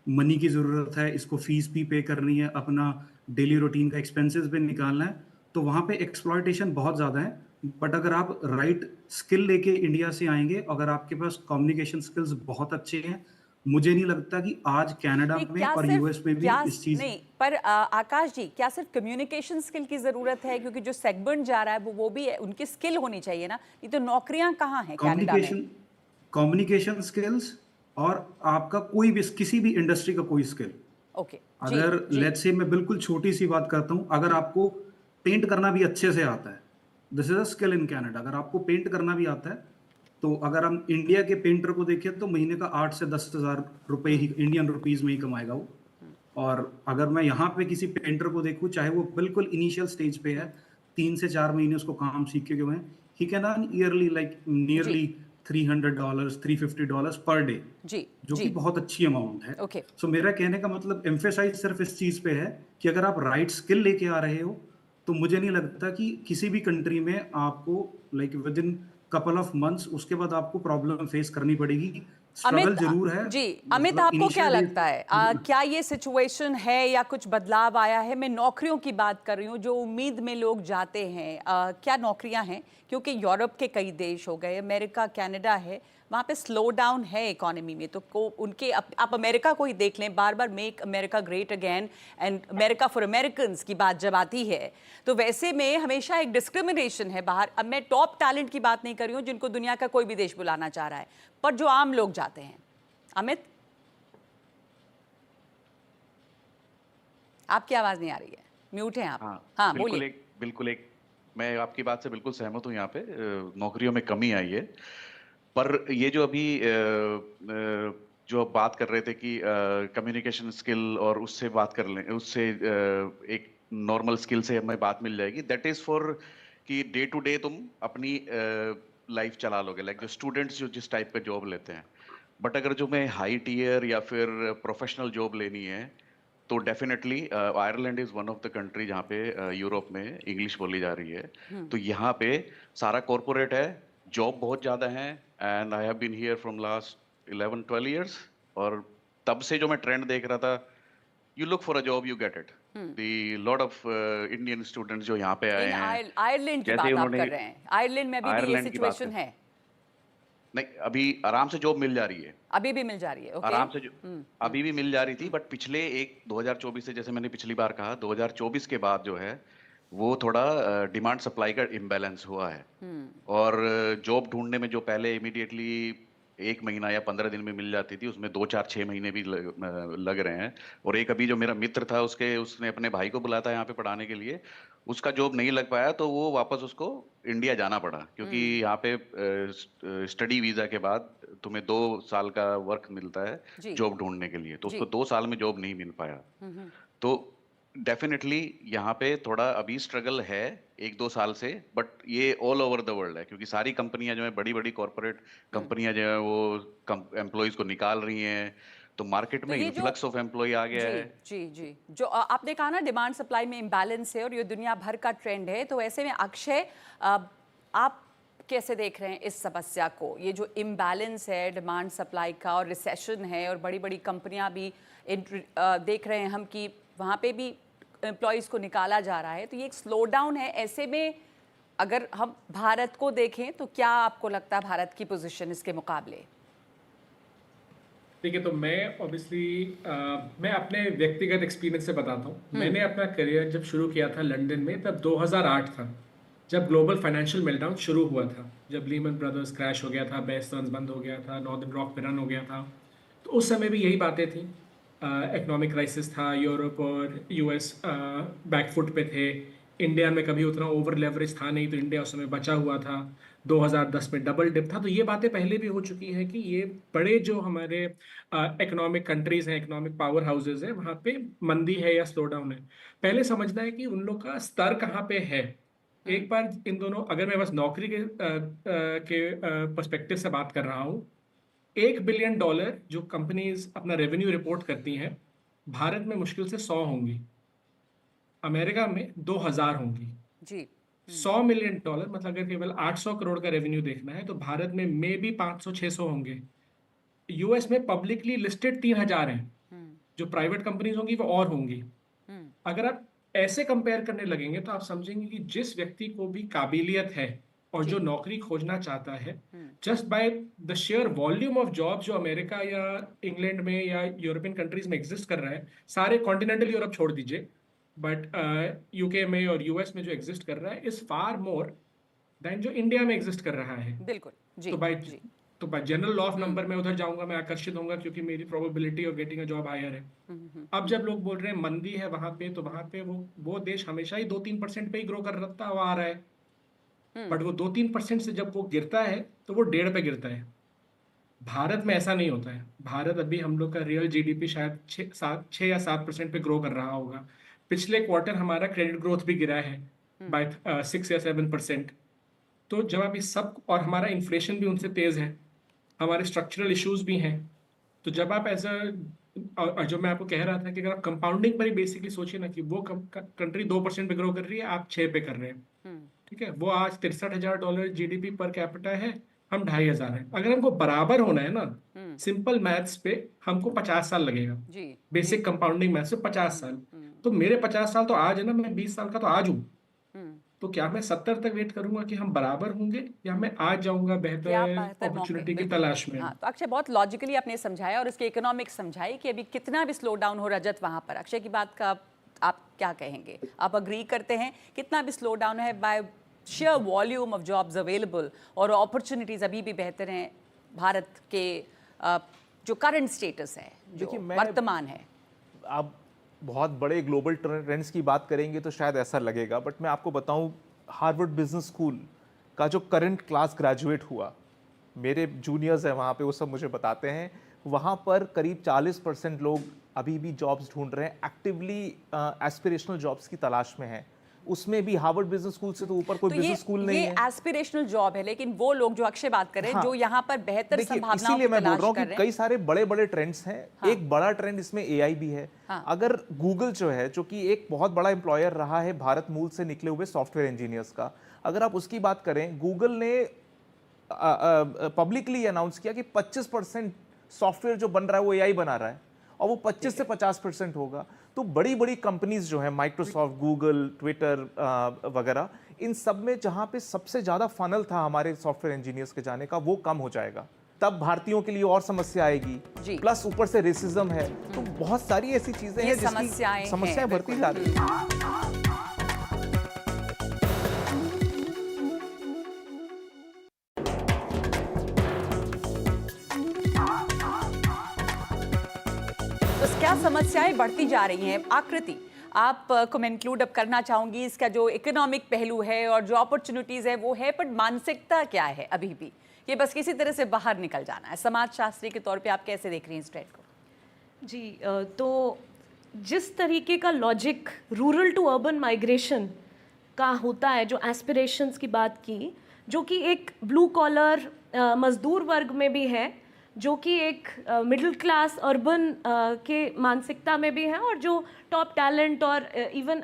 मनी की ज़रूरत है, इसको फीस भी पे करनी है, अपना डेली रूटीन का एक्सपेंसेस भी निकालना है, तो वहाँ पे एक्सप्लॉयटेशन बहुत ज़्यादा है। बट अगर आप राइट स्किल लेके इंडिया से आएंगे, अगर आपके पास कम्युनिकेशन स्किल्स बहुत अच्छे हैं, मुझे नहीं लगता कि आज कनाडा नहीं, में क्या और सिर्फ यूएस में भी क्या इस चीज़ नहीं, पर आकाश जी, क्या सिर्फ कम्युनिकेशन स्किल की जरूरत है? क्योंकि जो सेगमेंट जा रहा है वो भी है, उनकी स्किल होनी चाहिए ना, नहीं तो नौकरियां कहाँ हैं कनाडा में? कम्युनिकेशन स्किल्स और आपका कोई भी किसी भी इंडस्ट्री का कोई स्किल। ओके जी अगर जी लेट्स से मैं बिल्कुल छोटी सी बात करता हूँ, अगर आपको पेंट करना भी अच्छे से आता है, this is a skill in Canada. अगर आपको पेंट करना भी आता है, तो अगर हम इंडिया के पेंटर को देखें तो महीने का 8 से 10 हज़ार रुपए ही इंडियन रुपीज में ही कमाएगा वो। और अगर मैं यहाँ पे किसी पेंटर को देखूँ, चाहे वो बिल्कुल इनिशियल स्टेज पे है, 3 से 4 महीने उसको काम सीख के हुए हैं, he can earn yearly like जी नियरली $300 $350 पर डे, जी जो कि जी बहुत अच्छी अमाउंट है। ओके सो मेरा कहने का मतलब एम्फेसाइज सिर्फ इस चीज पे है कि अगर आप राइट स्किल लेके आ रहे हो, तो मुझे नहीं लगता कि किसी भी कंट्री में आपको like with in couple of months उसके बाद आपको प्रॉब्लम फेस करनी पड़ेगी। स्ट्रगल अमित जरूर है, जी, अमित मतलब आपको क्या इनिशियल लगता है क्या ये सिचुएशन है या कुछ बदलाव आया है? मैं नौकरियों की बात कर रही हूँ, जो उम्मीद में लोग जाते हैं, क्या नौकरियां हैं? क्योंकि यूरोप के कई देश हो गए, अमेरिका, कनाडा है, वहाँ पे स्लो डाउन है इकोनॉमी में, तो उनके आप अमेरिका को ही देख लें, बार बार make America great again and America for Americans की बात जब आती है, तो वैसे में हमेशा एक डिस्क्रिमिनेशन है बाहर। अब मैं टॉप टैलेंट की बात नहीं कर रही हूँ जिनको दुनिया का कोई भी देश बुलाना चाह रहा है, पर जो आम लोग जाते हैं। अमित, आपकी आवाज नहीं आ रही है, म्यूट हैं आप। हाँ बोलिए। बिल्कुल एक मैं आपकी बात से बिल्कुल सहमत हूँ। यहाँ पे नौकरियों में कमी आई है, पर ये जो अभी जो आप बात कर रहे थे कि कम्युनिकेशन स्किल और उससे बात कर लें, उससे एक नॉर्मल स्किल से हमें बात मिल जाएगी, दैट इज फॉर कि डे टू डे तुम अपनी लाइफ चला लोगे, लाइक जो स्टूडेंट्स जो जिस टाइप का जॉब लेते हैं। बट अगर जो मैं हाई टीयर या फिर प्रोफेशनल जॉब लेनी है, तो definitely Ireland is one of the country जहाँ पे यूरोप में इंग्लिश बोली जा रही है। तो यहाँ पे सारा कॉरपोरेट है, जॉब बहुत ज़्यादा है, and I have been here from last 11-12 years। और तब से जो मैं ट्रेंड देख रहा था, you look for a job you get it. The lot of Indian students जो यहाँ पे आए हैं, आयरलैंड की जैसे बात आप उन्होंने कर रहे हैं, आयरलैंड में भी ये आयरलैंड की बात सिचुएशन कर, है? नहीं अभी आराम से जॉब मिल जा रही है, अभी भी मिल जा रही है? ओके आराम से जो अभी भी मिल जा रही थी, बट पिछले 2024 से, जैसे मैंने पिछली बार कहा, 2024 के बाद जो है वो थोड़ा डिमांड सप्लाई का इम्बैलेंस हुआ है। और जॉब ढूंढने में जो पहले इमीडिएटली 1 महीना या 15 दिन में मिल जाती थी, उसमें 2-4-6 महीने भी लग रहे हैं। और एक अभी जो मेरा मित्र था, उसने अपने भाई को बुलाया था यहाँ पे पढ़ाने के लिए, उसका जॉब नहीं लग पाया, तो वो वापस उसको इंडिया जाना पड़ा, क्योंकि यहाँ पे स्टडी वीजा के बाद तुम्हें 2 साल का वर्क मिलता है जी जॉब ढूंढने के लिए, तो जी उसको 2 साल में जॉब नहीं मिल पाया। तो डेफिनेटली यहाँ पे थोड़ा अभी स्ट्रगल है 1-2 साल से, बट ये ऑल ओवर द वर्ल्ड है, क्योंकि सारी कंपनियां जो है, बड़ी बड़ी कॉर्पोरेट कंपनियां जो है, वो एम्प्लॉयज को निकाल रही हैं। तो मार्केट में ये जो- इन्फ्लक्स ऑफ एम्प्लॉय आ गया है। जी जी, जो आपने कहा ना डिमांड सप्लाई में इम्बैलेंस है और ये दुनिया भर का ट्रेंड है, तो ऐसे में अक्षय आप कैसे देख रहे हैं इस समस्या को? ये जो इम्बैलेंस है डिमांड सप्लाई का और रिसेशन है और बड़ी बड़ी कंपनियां भी देख रहे हैं हम कि वहाँ पे भी एम्प्लॉयज़ को निकाला जा रहा है, तो ये एक स्लो डाउन है। ऐसे में अगर हम भारत को देखें तो क्या आपको लगता है भारत की पोजीशन इसके मुकाबले? देखिए, तो मैं ऑब्वियसली मैं अपने व्यक्तिगत एक्सपीरियंस से बताता हूँ। मैंने अपना करियर जब शुरू किया था लंदन में, तब 2008 था, जब ग्लोबल फाइनेंशियल मेल्टडाउन शुरू हुआ था, जब लीमन ब्रदर्स क्रैश हो गया था, बेयर स्टर्न्स बंद हो गया था, नॉर्दर्न रॉक रन हो गया था। तो उस समय भी यही बातें थी। इकोनॉमिक क्राइसिस था, यूरोप और यूएस बैकफुट पे थे। इंडिया में कभी उतना ओवर लेवरेज था नहीं, तो इंडिया उस समय बचा हुआ था। 2010 में डबल डिप था। तो ये बातें पहले भी हो चुकी हैं कि ये बड़े जो हमारे इकोनॉमिक कंट्रीज हैं, इकोनॉमिक पावर हाउसेज हैं, वहाँ पे मंदी है या स्लो डाउन है। पहले समझना है कि उन लोग का स्तर कहाँ पे है। एक बार इन दोनों, अगर मैं बस नौकरी के पर्सपेक्टिव से बात कर रहा हूँ, $1 बिलियन जो कंपनीज अपना रेवेन्यू रिपोर्ट करती हैं, भारत में मुश्किल से 100 होंगी, अमेरिका में 2000 होंगी। जी। $100 मिलियन, मतलब अगर केवल 800 करोड़ का रेवेन्यू देखना है तो भारत में मे भी 500-600 होंगे। यूएस में पब्लिकली लिस्टेड 3000 हैं, जो प्राइवेट कंपनीज होंगी वो और होंगी। अगर आप ऐसे कंपेयर करने लगेंगे तो आप समझेंगे कि जिस व्यक्ति को भी काबिलियत है और जो नौकरी खोजना चाहता है, just by the share volume of job जो अमेरिका या इंग्लैंड में या यूरोपियन कंट्रीज में एग्जिस्ट कर रहा है, सारे कॉन्टिनेंटल यूरोप छोड़ दीजिए, बट यूके में और यूएस में जो एग्जिस्ट कर रहा है इज फार मोर देन जो इंडिया में एग्जिस्ट कर रहा है। बिल्कुल जी। तो बाय जी। तो by general law of number में उधर जाऊंगा, मैं आकर्षित होऊंगा क्योंकि मेरी probability of getting a job higher है। अब जब लोग बोल रहे हैं मंदी है वहां पे, तो वहां पे वो देश हमेशा ही 2-3% पे ही ग्रो कर रहा हुआ आ रहा है, बट वो 2-3% से जब वो गिरता है तो वो 1.5 पे गिरता है। भारत में ऐसा नहीं होता है। भारत अभी हम लोग का रियल जीडीपी शायद 6 या 7% पे ग्रो कर रहा होगा। पिछले क्वार्टर हमारा क्रेडिट ग्रोथ भी गिरा है बाय 6 या 7%। तो जब आप इस सब, और हमारा इन्फ्लेशन भी उनसे तेज है, हमारे स्ट्रक्चरल इश्यूज भी हैं, तो जब आप एज अ, जो मैं आपको कह रहा था कि अगर आप कंपाउंडिंग पर ही बेसिकली सोचिए ना कि वो कंट्री 2% पे ग्रो कर रही है, आप 6 पे कर रहे हैं, ठीक है। वो आज $63,000 जीडीपी पर कैपिटा है, हम 2,500 है। अगर हमको बराबर होना है ना, सिंपल मैथ्स पे हमको 50 साल लगेगा। जी। बेसिक कंपाउंडिंग मैथ्स से 50 साल। तो मेरे 50 साल तो आज है ना, मैं 20 साल का तो आज हूँ। तो क्या मैं 70 तक वेट करूंगा कि हम बराबर होंगे, या मैं आज जाऊंगा क्या बेहतर बेहतर मौके, अपॉर्चुनिटी की बिल्कुल। तलाश में। हाँ, तो अक्षय बहुत लॉजिकली आपने समझाया और इसके इकोनॉमिक्स समझाई कि अभी कितना भी स्लो डाउन हो रजत वहाँ पर। अक्षय की बात का आप क्या कहेंगे? आप अग्री करते हैं कितना भी स्लो डाउन है, by share volume of jobs available और अपॉर्चुनिटीज अभी भी बेहतर हैं भारत के जो करंट स्टेटस है, जो देखिए, वर्तमान है? आप बहुत बड़े ग्लोबल ट्रेंड्स की बात करेंगे तो शायद ऐसा लगेगा, बट मैं आपको बताऊं, हार्वर्ड बिजनेस स्कूल का जो करंट क्लास ग्रेजुएट हुआ, मेरे जूनियर्स हैं वहाँ पे, वो सब मुझे बताते हैं वहाँ पर करीब 40% लोग अभी भी जॉब्स ढूंढ रहे हैं, एक्टिवली एस्पिरेशनल जॉब्स की तलाश में हैं। उसमें भी हार्वर्ड बिजनेस स्कूल से तो ऊपर कोई बिजनेस स्कूल नहीं है। ये एस्पिरेशनल जॉब है, लेकिन वो लोग जो अक्षय बात कर रहे हैं, जो यहाँ पर बेहतर संभावनाओं इसीलिए की मैं बोल तलाश रहा हूँ कर कि रहे कई हैं। सारे बड़े बड़े ट्रेंड्स हैं। एक बड़ा ट्रेंड इसमें एआई भी है। अगर गूगल जो है, जो कि एक बहुत बड़ा एम्प्लॉयर रहा है भारत मूल से निकले हुए सॉफ्टवेयर इंजीनियर्स का, अगर आप उसकी बात करें, गूगल ने पब्लिकली अनाउंस किया कि 25% सॉफ्टवेयर जो बन रहा है वो एआई बना रहा है, और वो 25 से 50% होगा। तो बड़ी बड़ी कंपनीज जो है, माइक्रोसॉफ्ट, गूगल, ट्विटर वगैरह, इन सब में जहां पे सबसे ज्यादा फनल था हमारे सॉफ्टवेयर इंजीनियर्स के जाने का, वो कम हो जाएगा। तब भारतीयों के लिए और समस्या आएगी, प्लस ऊपर से रेसिज्म है। तो बहुत सारी ऐसी चीजें हैं जिसकी समस्याएं बढ़ती जा रही है। तो क्या समस्याएं बढ़ती जा रही हैं? आकृति, आप को मैं इंक्लूड अब करना चाहूंगी। इसका जो इकोनॉमिक पहलू है और जो अपॉर्चुनिटीज है वो है, पर मानसिकता क्या है अभी भी? ये बस किसी तरह से बाहर निकल जाना है। समाजशास्त्री के तौर पे आप कैसे देख रही हैं इस ट्रेंड को? जी, तो जिस तरीके का logic rural to urban migration का होता है, जो एस्पिरेशंस की बात की, जो कि एक ब्लू कॉलर मजदूर वर्ग में भी है, जो कि एक मिडिल क्लास अर्बन के मानसिकता में भी है और जो टॉप टैलेंट और इवन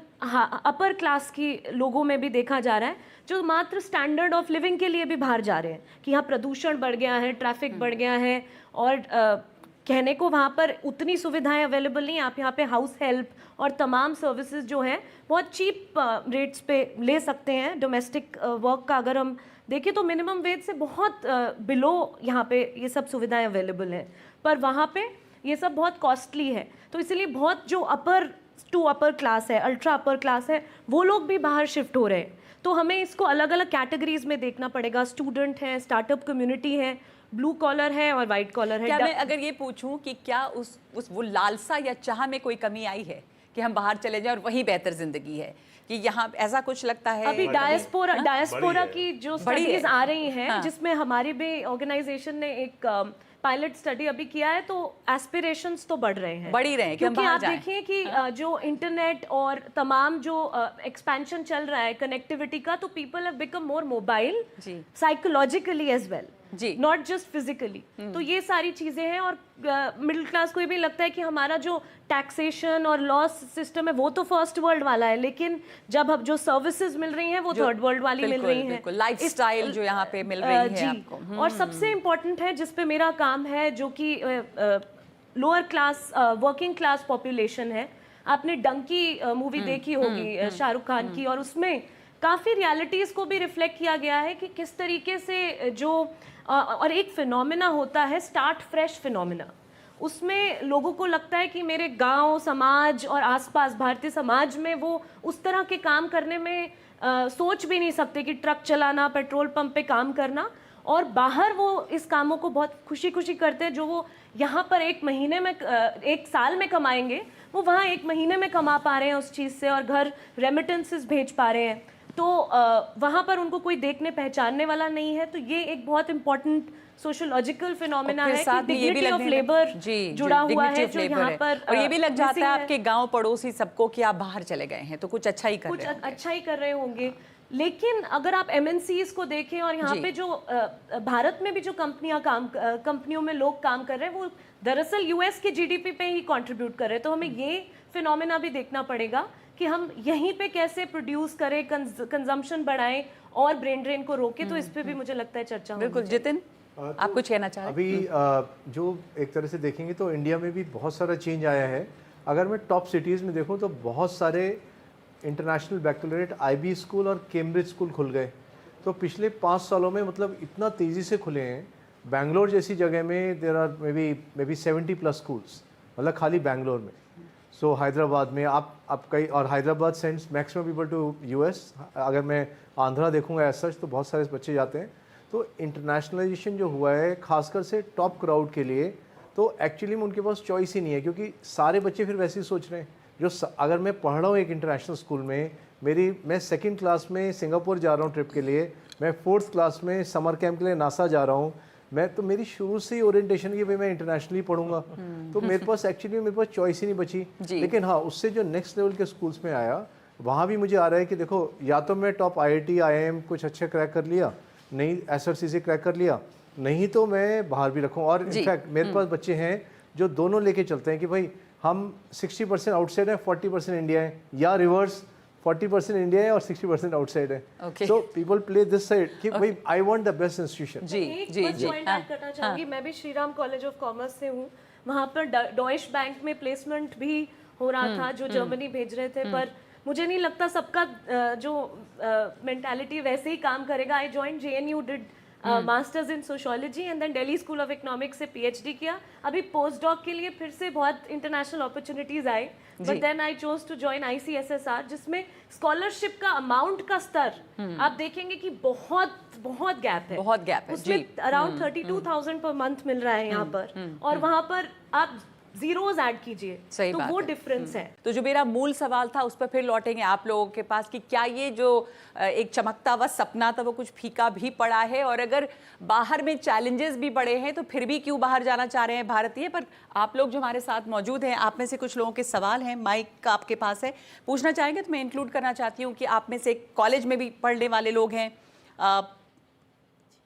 अपर क्लास की लोगों में भी देखा जा रहा है, जो मात्र स्टैंडर्ड ऑफ लिविंग के लिए भी बाहर जा रहे हैं कि यहाँ प्रदूषण बढ़ गया है, ट्रैफिक बढ़ गया है और कहने को वहाँ पर उतनी सुविधाएं अवेलेबल नहीं। आप यहाँ पे हाउस हेल्प और तमाम सर्विसेज जो हैं बहुत चीप रेट्स पे ले सकते हैं। डोमेस्टिक वर्क का अगर हम देखें तो मिनिमम वेज से बहुत बिलो यहाँ पे ये सब सुविधाएं अवेलेबल हैं, पर वहाँ पे ये सब बहुत कॉस्टली है। तो इसीलिए बहुत जो अपर टू अपर क्लास है, अल्ट्रा अपर क्लास है, वो लोग भी बाहर शिफ्ट हो रहे हैं। तो हमें इसको अलग अलग कैटेगरीज में देखना पड़ेगा। स्टूडेंट हैं, स्टार्टअप कम्युनिटी है, ब्लू कॉलर है और वाइट कॉलर है। क्या मैं अगर ये पूछूं कि क्या उस वो लालसा या चाह में कोई कमी आई है कि हम बाहर चले जाएं और वहीं बेहतर जिंदगी है, कि यहाँ ऐसा कुछ लगता है? अभी डायस्पोरा की जो स्टडीज आ रही हैं, हाँ। जिसमें हमारी भी ऑर्गेनाइजेशन ने एक पायलट स्टडी अभी किया है, तो एस्पिरेशंस तो बढ़ रहे हैं, बढ़ ही रहे हैं कि हम क्योंकि बाहर आप जाएं। देखिए कि जो इंटरनेट और तमाम जो एक्सपेंशन चल रहा है कनेक्टिविटी का, तो people have become more mobile जी। साइकोलॉजिकली एज वेल, जी। Not just physically. तो ये सारी चीजें हैं और मिडिल क्लास को ये भी लगता है कि हमारा जो टैक्सेशन और लॉस सिस्टम है वो तो फर्स्ट वर्ल्ड वाला है, लेकिन जब अब जो सर्विसेज मिल रही हैं वो थर्ड वर्ल्ड वाली मिल रही हैं। लाइफस्टाइल जो यहाँ पे मिल रही है आपको। और सबसे इम्पोर्टेंट है जिस पे मेरा काम है, जो कि lower class working class population है। आपने डंकी मूवी देखी होगी शाहरुख खान की, और उसमें काफ़ी रियलिटीज़ को भी रिफ्लेक्ट किया गया है कि किस तरीके से जो और एक फिनोमिना होता है स्टार्ट फ्रेश फिनोमिना। उसमें लोगों को लगता है कि मेरे गांव, समाज और आसपास भारतीय समाज में वो उस तरह के काम करने में सोच भी नहीं सकते कि ट्रक चलाना, पेट्रोल पंप पे काम करना, और बाहर वो इस कामों को बहुत खुशी खुशी करते हैं। जो वो यहाँ पर एक महीने में, एक साल में कमाएंगे, वो वहाँ एक महीने में कमा पा रहे हैं उस चीज़ से और घर रेमिटेंसेस भेज पा रहे हैं। तो वहाँ पर उनको कोई देखने पहचानने वाला नहीं है। तो ये एक बहुत इंपॉर्टेंट सोशियोलॉजिकल फिनोमेना है कि डिग्निटी ऑफ लेबर जुड़ा हुआ है, जो यहाँ पर और ये भी लग जाता है आपके गांव पड़ोसी सबको कि आप बाहर चले गए हैं तो कुछ अच्छा ही कर रहे हैं, कुछ अच्छा ही कर रहे होंगे। लेकिन अगर आप MNCs को देखें और यहाँ पे जो भारत में भी जो कंपनियों में लोग काम कर रहे हैं, वो दरअसल US के GDP पे ही कंट्रीब्यूट कर रहे हैं। तो हमें ये फिनोमेना भी देखना पड़ेगा कि हम यहीं पे कैसे प्रोड्यूस करें, कंजम्पशन बढ़ाएं और ब्रेन ड्रेन को रोकें। तो इस पे भी मुझे लगता है चर्चा होनी बिल्कुल। जितिन, आप कुछ कहना चाह रहे हैं? अभी जो एक तरह से देखेंगे तो इंडिया में भी बहुत सारा चेंज आया है। अगर मैं टॉप सिटीज़ में देखूं तो बहुत सारे इंटरनेशनल बैकलॉरेट IB स्कूल और कैम्ब्रिज स्कूल खुल गए। तो पिछले 5 सालों में मतलब इतना तेज़ी से खुले हैं। बैंगलोर जैसी जगह में there are may be 70+ schools, मतलब खाली बैंगलोर में। सो हैदराबाद में आप कई, और Hyderabad sends maximum people to US। अगर मैं आंध्रा देखूंगा एज सच तो बहुत सारे बच्चे जाते हैं। तो इंटरनेशनलाइजेशन जो हुआ है खासकर से टॉप क्राउड के लिए, तो एक्चुअली में उनके पास चॉइस ही नहीं है, क्योंकि सारे बच्चे फिर वैसे ही सोच रहे हैं। अगर मैं पढ़ रहा हूँ एक इंटरनेशनल स्कूल में, मैं 2nd क्लास में सिंगापुर जा रहा हूँ ट्रिप के लिए, मैं 4th क्लास में समर कैंप के लिए नासा जा रहा हूँ, तो मेरी शुरू से ही ओरिएंटेशन की भाई मैं इंटरनेशनली पढ़ूंगा। तो मेरे पास चॉइस ही नहीं बची। लेकिन हाँ, उससे जो नेक्स्ट लेवल के स्कूल्स में आया, वहाँ भी मुझे आ रहा है कि देखो, या तो मैं टॉप IIT IIM कुछ अच्छे क्रैक कर लिया, नहीं SRCC क्रैक कर लिया, नहीं तो मैं बाहर भी रखूँ। और इनफैक्ट मेरे पास बच्चे हैं जो दोनों लेके चलते हैं कि भाई हम 60% आउटसाइड है, 40% इंडिया है, या रिवर्स 40% इंडिया है और 60% आउटसाइड है। So people play this side कि भाई I want the best institution. एक पॉइंट ऐड करना चाहूंगी। मैं भी Shri Ram college of commerce से हूँ। वहाँ पर डॉइश बैंक में प्लेसमेंट भी हो रहा था, जो जर्मनी भेज रहे थे, पर मुझे नहीं लगता सबका जो मेंटालिटी वैसे ही काम करेगा। I joined JNU, did masters in sociology and then Delhi School of Economics से PhD किया। अभी पोस्ट डॉक के लिए फिर से बहुत इंटरनेशनल अपॉर्चुनिटीज आई, but then I chose to join ICSSR, जिसमें स्कॉलरशिप का अमाउंट का स्तर आप देखेंगे कि बहुत गैप है, बहुत गैप है। उसमें अराउंड 32,000 पर मंथ मिल रहा है यहाँ पर, और वहाँ पर आप जीरोस ऐड कीजिए, सही तो बात वो है। डिफरेंस है। तो जो मेरा मूल सवाल था उस पर फिर लौटेंगे आप लोगों के पास कि क्या ये जो एक चमकता हुआ सपना था वो कुछ फीका भी पड़ा है, और अगर बाहर में चैलेंजेस भी बड़े हैं तो फिर भी क्यों बाहर जाना चाह रहे हैं भारतीय। पर आप लोग जो हमारे साथ मौजूद हैं, आप में से कुछ लोगों के सवाल हैं, माइक आपके पास है, पूछना चाहेंगे तो मैं इंक्लूड करना चाहती हूँ कि आप में से कॉलेज में भी पढ़ने वाले लोग हैं।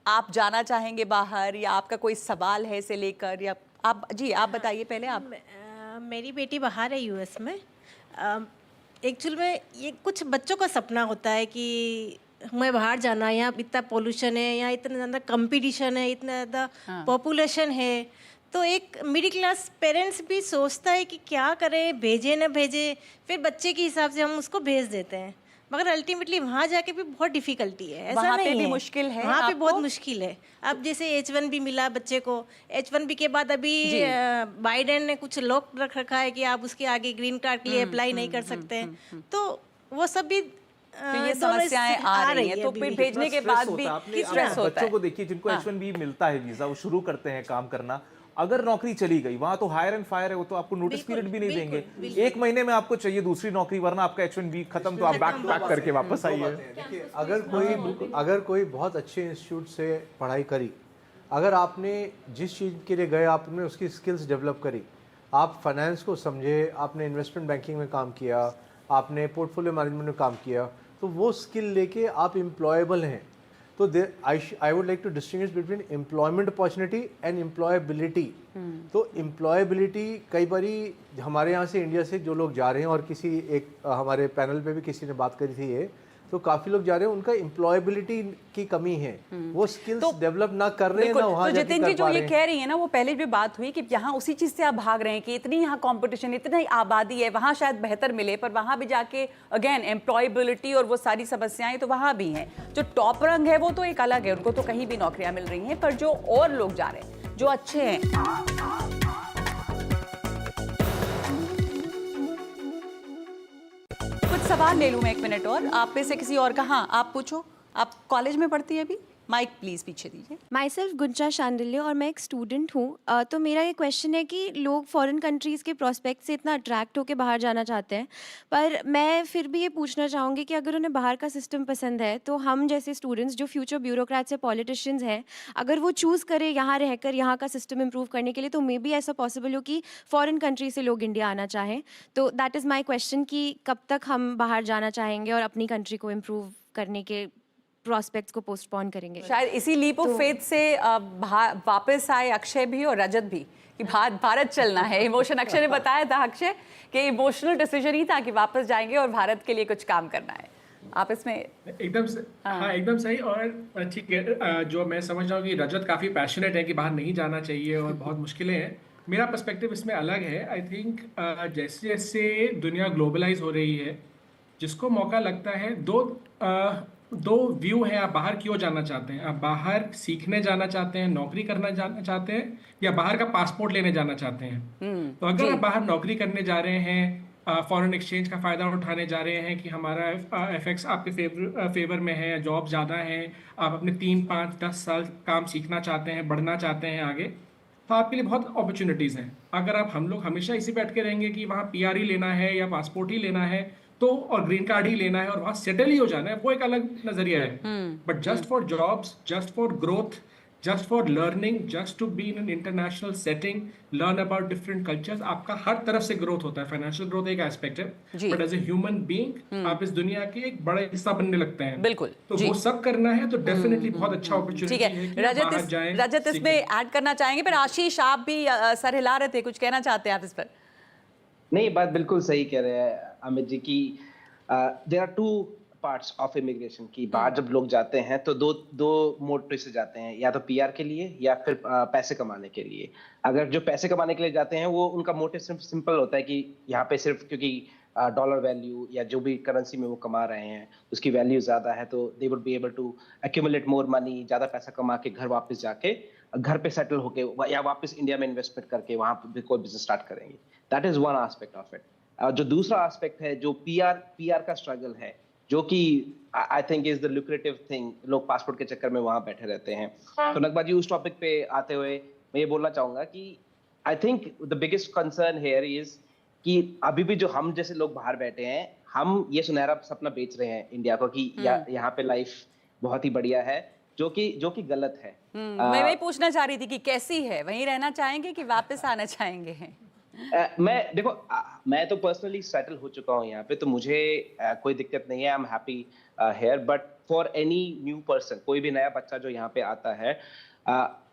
आप जाना चाहेंगे बाहर, या आपका कोई सवाल है इसे लेकर, या आप आप बताइए पहले आप। मेरी बेटी बाहर है यूएस में। एक्चुअल में ये कुछ बच्चों का सपना होता है कि हमें बाहर जाना, यहाँ इतना पोल्यूशन है, यहाँ इतना ज़्यादा कंपटीशन है, इतना ज़्यादा पॉपुलेशन है, तो एक मिडिल क्लास पेरेंट्स भी सोचता है कि क्या करें, भेजे ना भेजे, फिर बच्चे के हिसाब से हम उसको भेज देते हैं, मगर अल्टीमेटली वहाँ जाके भी बहुत डिफिकल्टी है। ऐसा वहाँ पे नहीं भी है, मुश्किल है वहाँ पे आपको? बहुत मुश्किल है। अब जैसे H1B मिला बच्चे को, H1B के बाद अभी बाइडेन ने कुछ लॉक रख रखा है कि आप उसके आगे ग्रीन कार्ड के लिए अप्लाई नहीं कर सकते हैं, तो वो सब भी तो ये समस्याएं आ रही हैं, तो अभी फिर भी। भेजने के बाद भी स्ट्रेस होता बच्चों है। को देखिए जिनको H1B मिलता है वीजा, वो शुरू करते हैं काम करना, अगर नौकरी चली गई वहां तो हायर एंड फायर है, वो तो आपको नोटिस पीरियड भी नहीं देंगे। एक महीने में आपको चाहिए दूसरी नौकरी, वरना आपका H1B खत्म, तो आप बैक करके वापस आइए। देखिए, अगर कोई बहुत अच्छे इंस्टीट्यूट से पढ़ाई करी, अगर आपने जिस चीज़ के लिए गए आपने उसकी स्किल्स डेवलप करी, आप फाइनेंस को समझे, आपने इन्वेस्टमेंट बैंकिंग में काम किया, आपने पोर्टफोलियो मैनेजमेंट में काम किया, तो वो स्किल लेके आप एम्प्लॉयबल हैं। तो I would like to distinguish between employment opportunity and employability. तो एम्प्लॉयबिलिटी कई बारी हमारे यहाँ से इंडिया से जो लोग जा रहे हैं, और किसी एक हमारे पैनल पे भी किसी ने बात करी थी ये, तो काफी लोग जा रहे हैं, उनका एम्प्लॉयबिलिटी की कमी है, वो स्किल्स डेवलप ना कर रहे हैं ना वहाँ तो जितिन जी जो ये कह रही है ना, वो पहले भी बात हुई कि यहाँ उसी चीज से आप भाग रहे हैं कि इतनी यहाँ कंपटीशन, इतनी आबादी है, वहाँ शायद बेहतर मिले, पर वहाँ भी जाके अगेन एम्प्लॉयबिलिटी और वो सारी समस्याएं तो वहाँ भी हैं। जो टॉप रंग है वो तो एक अलग है, उनको तो कहीं भी नौकरियां मिल रही हैं, पर जो और लोग जा रहे हैं जो अच्छे हैं, कुछ सवाल ले लूं मैं 1 मिनट और आप में से किसी और का। हाँ, आप पूछो, आप कॉलेज में पढ़ती है अभी? माइक प्लीज पीछे दीजिए। माई सेल्फ गुंजा शांडिल्य और मैं एक स्टूडेंट हूँ। तो मेरा ये क्वेश्चन है कि लोग फॉरेन कंट्रीज़ के प्रोस्पेक्ट से इतना अट्रैक्ट होकर बाहर जाना चाहते हैं, पर मैं फिर भी ये पूछना चाहूँगी कि अगर उन्हें बाहर का सिस्टम पसंद है, तो हम जैसे स्टूडेंट्स जो फ्यूचर ब्यूरोक्रेट्स या पॉलिटिशियंस हैं, अगर वो चूज़ करें यहाँ रहकर यहाँ का सिस्टम इम्प्रूव करने के लिए, तो मे बी ऐसा पॉसिबल हो कि फ़ॉरेन कंट्री से लोग इंडिया आना चाहें। तो दैट इज़ माई क्वेश्चन कि कब तक हम बाहर जाना चाहेंगे और अपनी कंट्री को इम्प्रूव करने के प्रोस्पेक्ट्स को पोस्टपोन करेंगे। शायद इसी लीप ऑफ फेथ से वापस आए अक्षय भी और रजत भी कि भारत चलना है। इमोशन अक्षय ने बताया था, अक्षय, कि इमोशनल डिसीजन ही था कि वापस जाएंगे और भारत के लिए कुछ काम करना है। आप इसमें एकदम से हाँ एकदम सही। और ठीक है, जो मैं समझ रहा हूँ कि रजत काफ़ी पैशनेट है कि बाहर नहीं जाना चाहिए और बहुत मुश्किलें हैं। मेरा पर्सपेक्टिव इसमें अलग है। आई थिंक जैसे जैसे दुनिया ग्लोबलाइज हो रही है, जिसको मौका लगता है, दो व्यू है। आप बाहर क्यों जाना चाहते हैं? आप बाहर सीखने जाना चाहते हैं, नौकरी करना जाना चाहते हैं, या बाहर का पासपोर्ट लेने जाना चाहते हैं? तो अगर आप बाहर नौकरी करने जा रहे हैं, फॉरेन एक्सचेंज का फ़ायदा उठाने जा रहे हैं कि हमारा एफएक्स आपके फेवर में है, जॉब ज़्यादा है, आप अपने 3, 5, 10 साल काम सीखना चाहते हैं, बढ़ना चाहते हैं आगे, तो आपके लिए बहुत अपॉर्चुनिटीज़ हैं। अगर हम लोग हमेशा इसी बैठ के रहेंगे कि वहाँ PR ही लेना है या पासपोर्ट ही लेना है, तो और ग्रीन कार्ड ही लेना है और वहाँ सेटल ही हो जाना है, वो एक अलग नजरिया है। But just for jobs, just for growth, just for learning, just to be in an international setting, learn about different cultures, आपका हर तरफ से ग्रोथ होता है। फाइनेंशियल ग्रोथ एक एस्पेक्ट है, but as a human being आप इस दुनिया के एक बड़े हिस्सा बनने लगते हैं। बिल्कुल, तो वो सब करना है तो डेफिनेटली बहुत अच्छा अपॉर्चुनिटी ठीक है है। कि आप बाहर जाएं, रजत इसमें ऐड करना चाहेंगे, पर आशीष आप भी सर हिला रहे थे, कुछ कहना चाहते हैं आप इस पर? नहीं, बात बिल्कुल सही कह रहे हैं अमित जी की there are 2 parts of immigration की। बाहर जब लोग जाते हैं तो दो मोटिव से जाते हैं, या तो PR के लिए या फिर पैसे कमाने के लिए। अगर जो पैसे कमाने के लिए जाते हैं, वो उनका मोटिव सिर्फ सिंपल होता है कि यहाँ पे सिर्फ क्योंकि डॉलर वैल्यू या जो भी करेंसी में वो कमा रहे हैं उसकी वैल्यू ज़्यादा है, तो they would be able to accumulate more money, ज़्यादा पैसा कमा के घर वापस जाके घर पे सेटल होके या वापस इंडिया में इन्वेस्टमेंट करके वहाँ पे कोई बिजनेस स्टार्ट करेंगे। That is one aspect of it. जो दूसरा एस्पेक्ट है, जो PR का स्ट्रगल है, जो कि I think is the lucrative thing, लोग पासपोर्ट के चक्कर में वहां बैठे रहते हैं। तो नकबा जी, उस टॉपिक पे आते हुए मैं ये बोलना चाहूंगा कि I think the biggest concern here is कि अभी भी जो हम जैसे लोग बाहर बैठे हैं, हम ये सुनहरा सपना बेच रहे हैं इंडिया को कि यहाँ पे लाइफ बहुत ही बढ़िया है, जो कि गलत है। मैं वही पूछना चाह रही थी कि कैसी है, वहीं रहना चाहेंगे कि वापस आना चाहेंगे? मैं देखो मैं तो पर्सनली सेटल हो चुका हूँ यहाँ पे, तो मुझे कोई दिक्कत नहीं है। I am happy here, but for any new person, कोई भी नया बच्चा जो यहाँ पे आता है,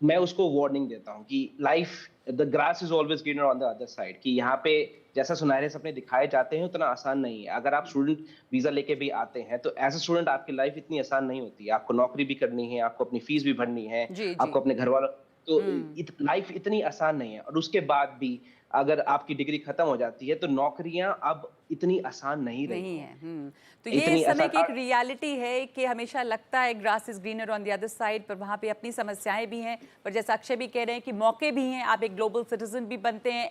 मैं उसको वार्निंग देता हूँ कि life, the grass is always greener on the other side, कि यहाँ पे जैसा सुनहरे सपने दिखाए जाते हैं उतना आसान नहीं है। अगर आप स्टूडेंट वीजा लेके भी आते हैं तो एज ए स्टूडेंट आपकी लाइफ इतनी आसान नहीं होती है। आपको नौकरी भी करनी है, आपको अपनी फीस भी भरनी है, आपको अपने घर वालों, तो लाइफ इतनी आसान नहीं है। और उसके बाद भी अगर आपकी डिग्री खत्म हो जाती है तो नौकरियां अब इतनी आसान नहीं रही है। तो ये इस समय की एक रियलिटी है कि हमेशा लगता है grass is greener on the other side, पर वहाँ पे अपनी समस्याएं भी हैं। पर जैसा अक्षय भी कह रहे हैं कि मौके भी हैं, आप एक ग्लोबल सिटीजन भी बनते हैं,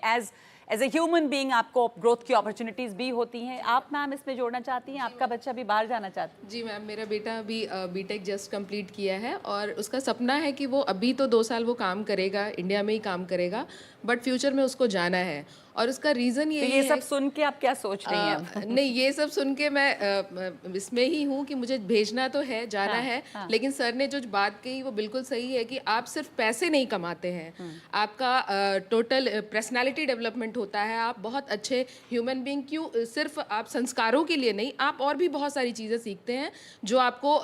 एज ए ह्यूमन बीइंग आपको ग्रोथ की अपॉर्चुनिटीज भी होती हैं। आप मैम इसमें जोड़ना चाहती हैं? आपका बच्चा भी बाहर जाना चाहता है? जी मैम, मेरा बेटा अभी बीटेक जस्ट कंप्लीट किया है और उसका सपना है कि वो अभी तो 2 साल वो काम करेगा, इंडिया में ही काम करेगा, बट फ्यूचर में उसको जाना है। और उसका रीज़न ये है, सब सुन के आप क्या सोच रही हैं? नहीं, ये सब सुन के मैं इसमें ही हूँ कि मुझे भेजना तो है, जाना है, लेकिन सर ने जो बात कही वो बिल्कुल सही है कि आप सिर्फ पैसे नहीं कमाते हैं, आपका टोटल पर्सनालिटी डेवलपमेंट होता है। आप बहुत अच्छे ह्यूमन बीइंग, क्यों सिर्फ आप संस्कारों के लिए नहीं, आप और भी बहुत सारी चीज़ें सीखते हैं जो आपको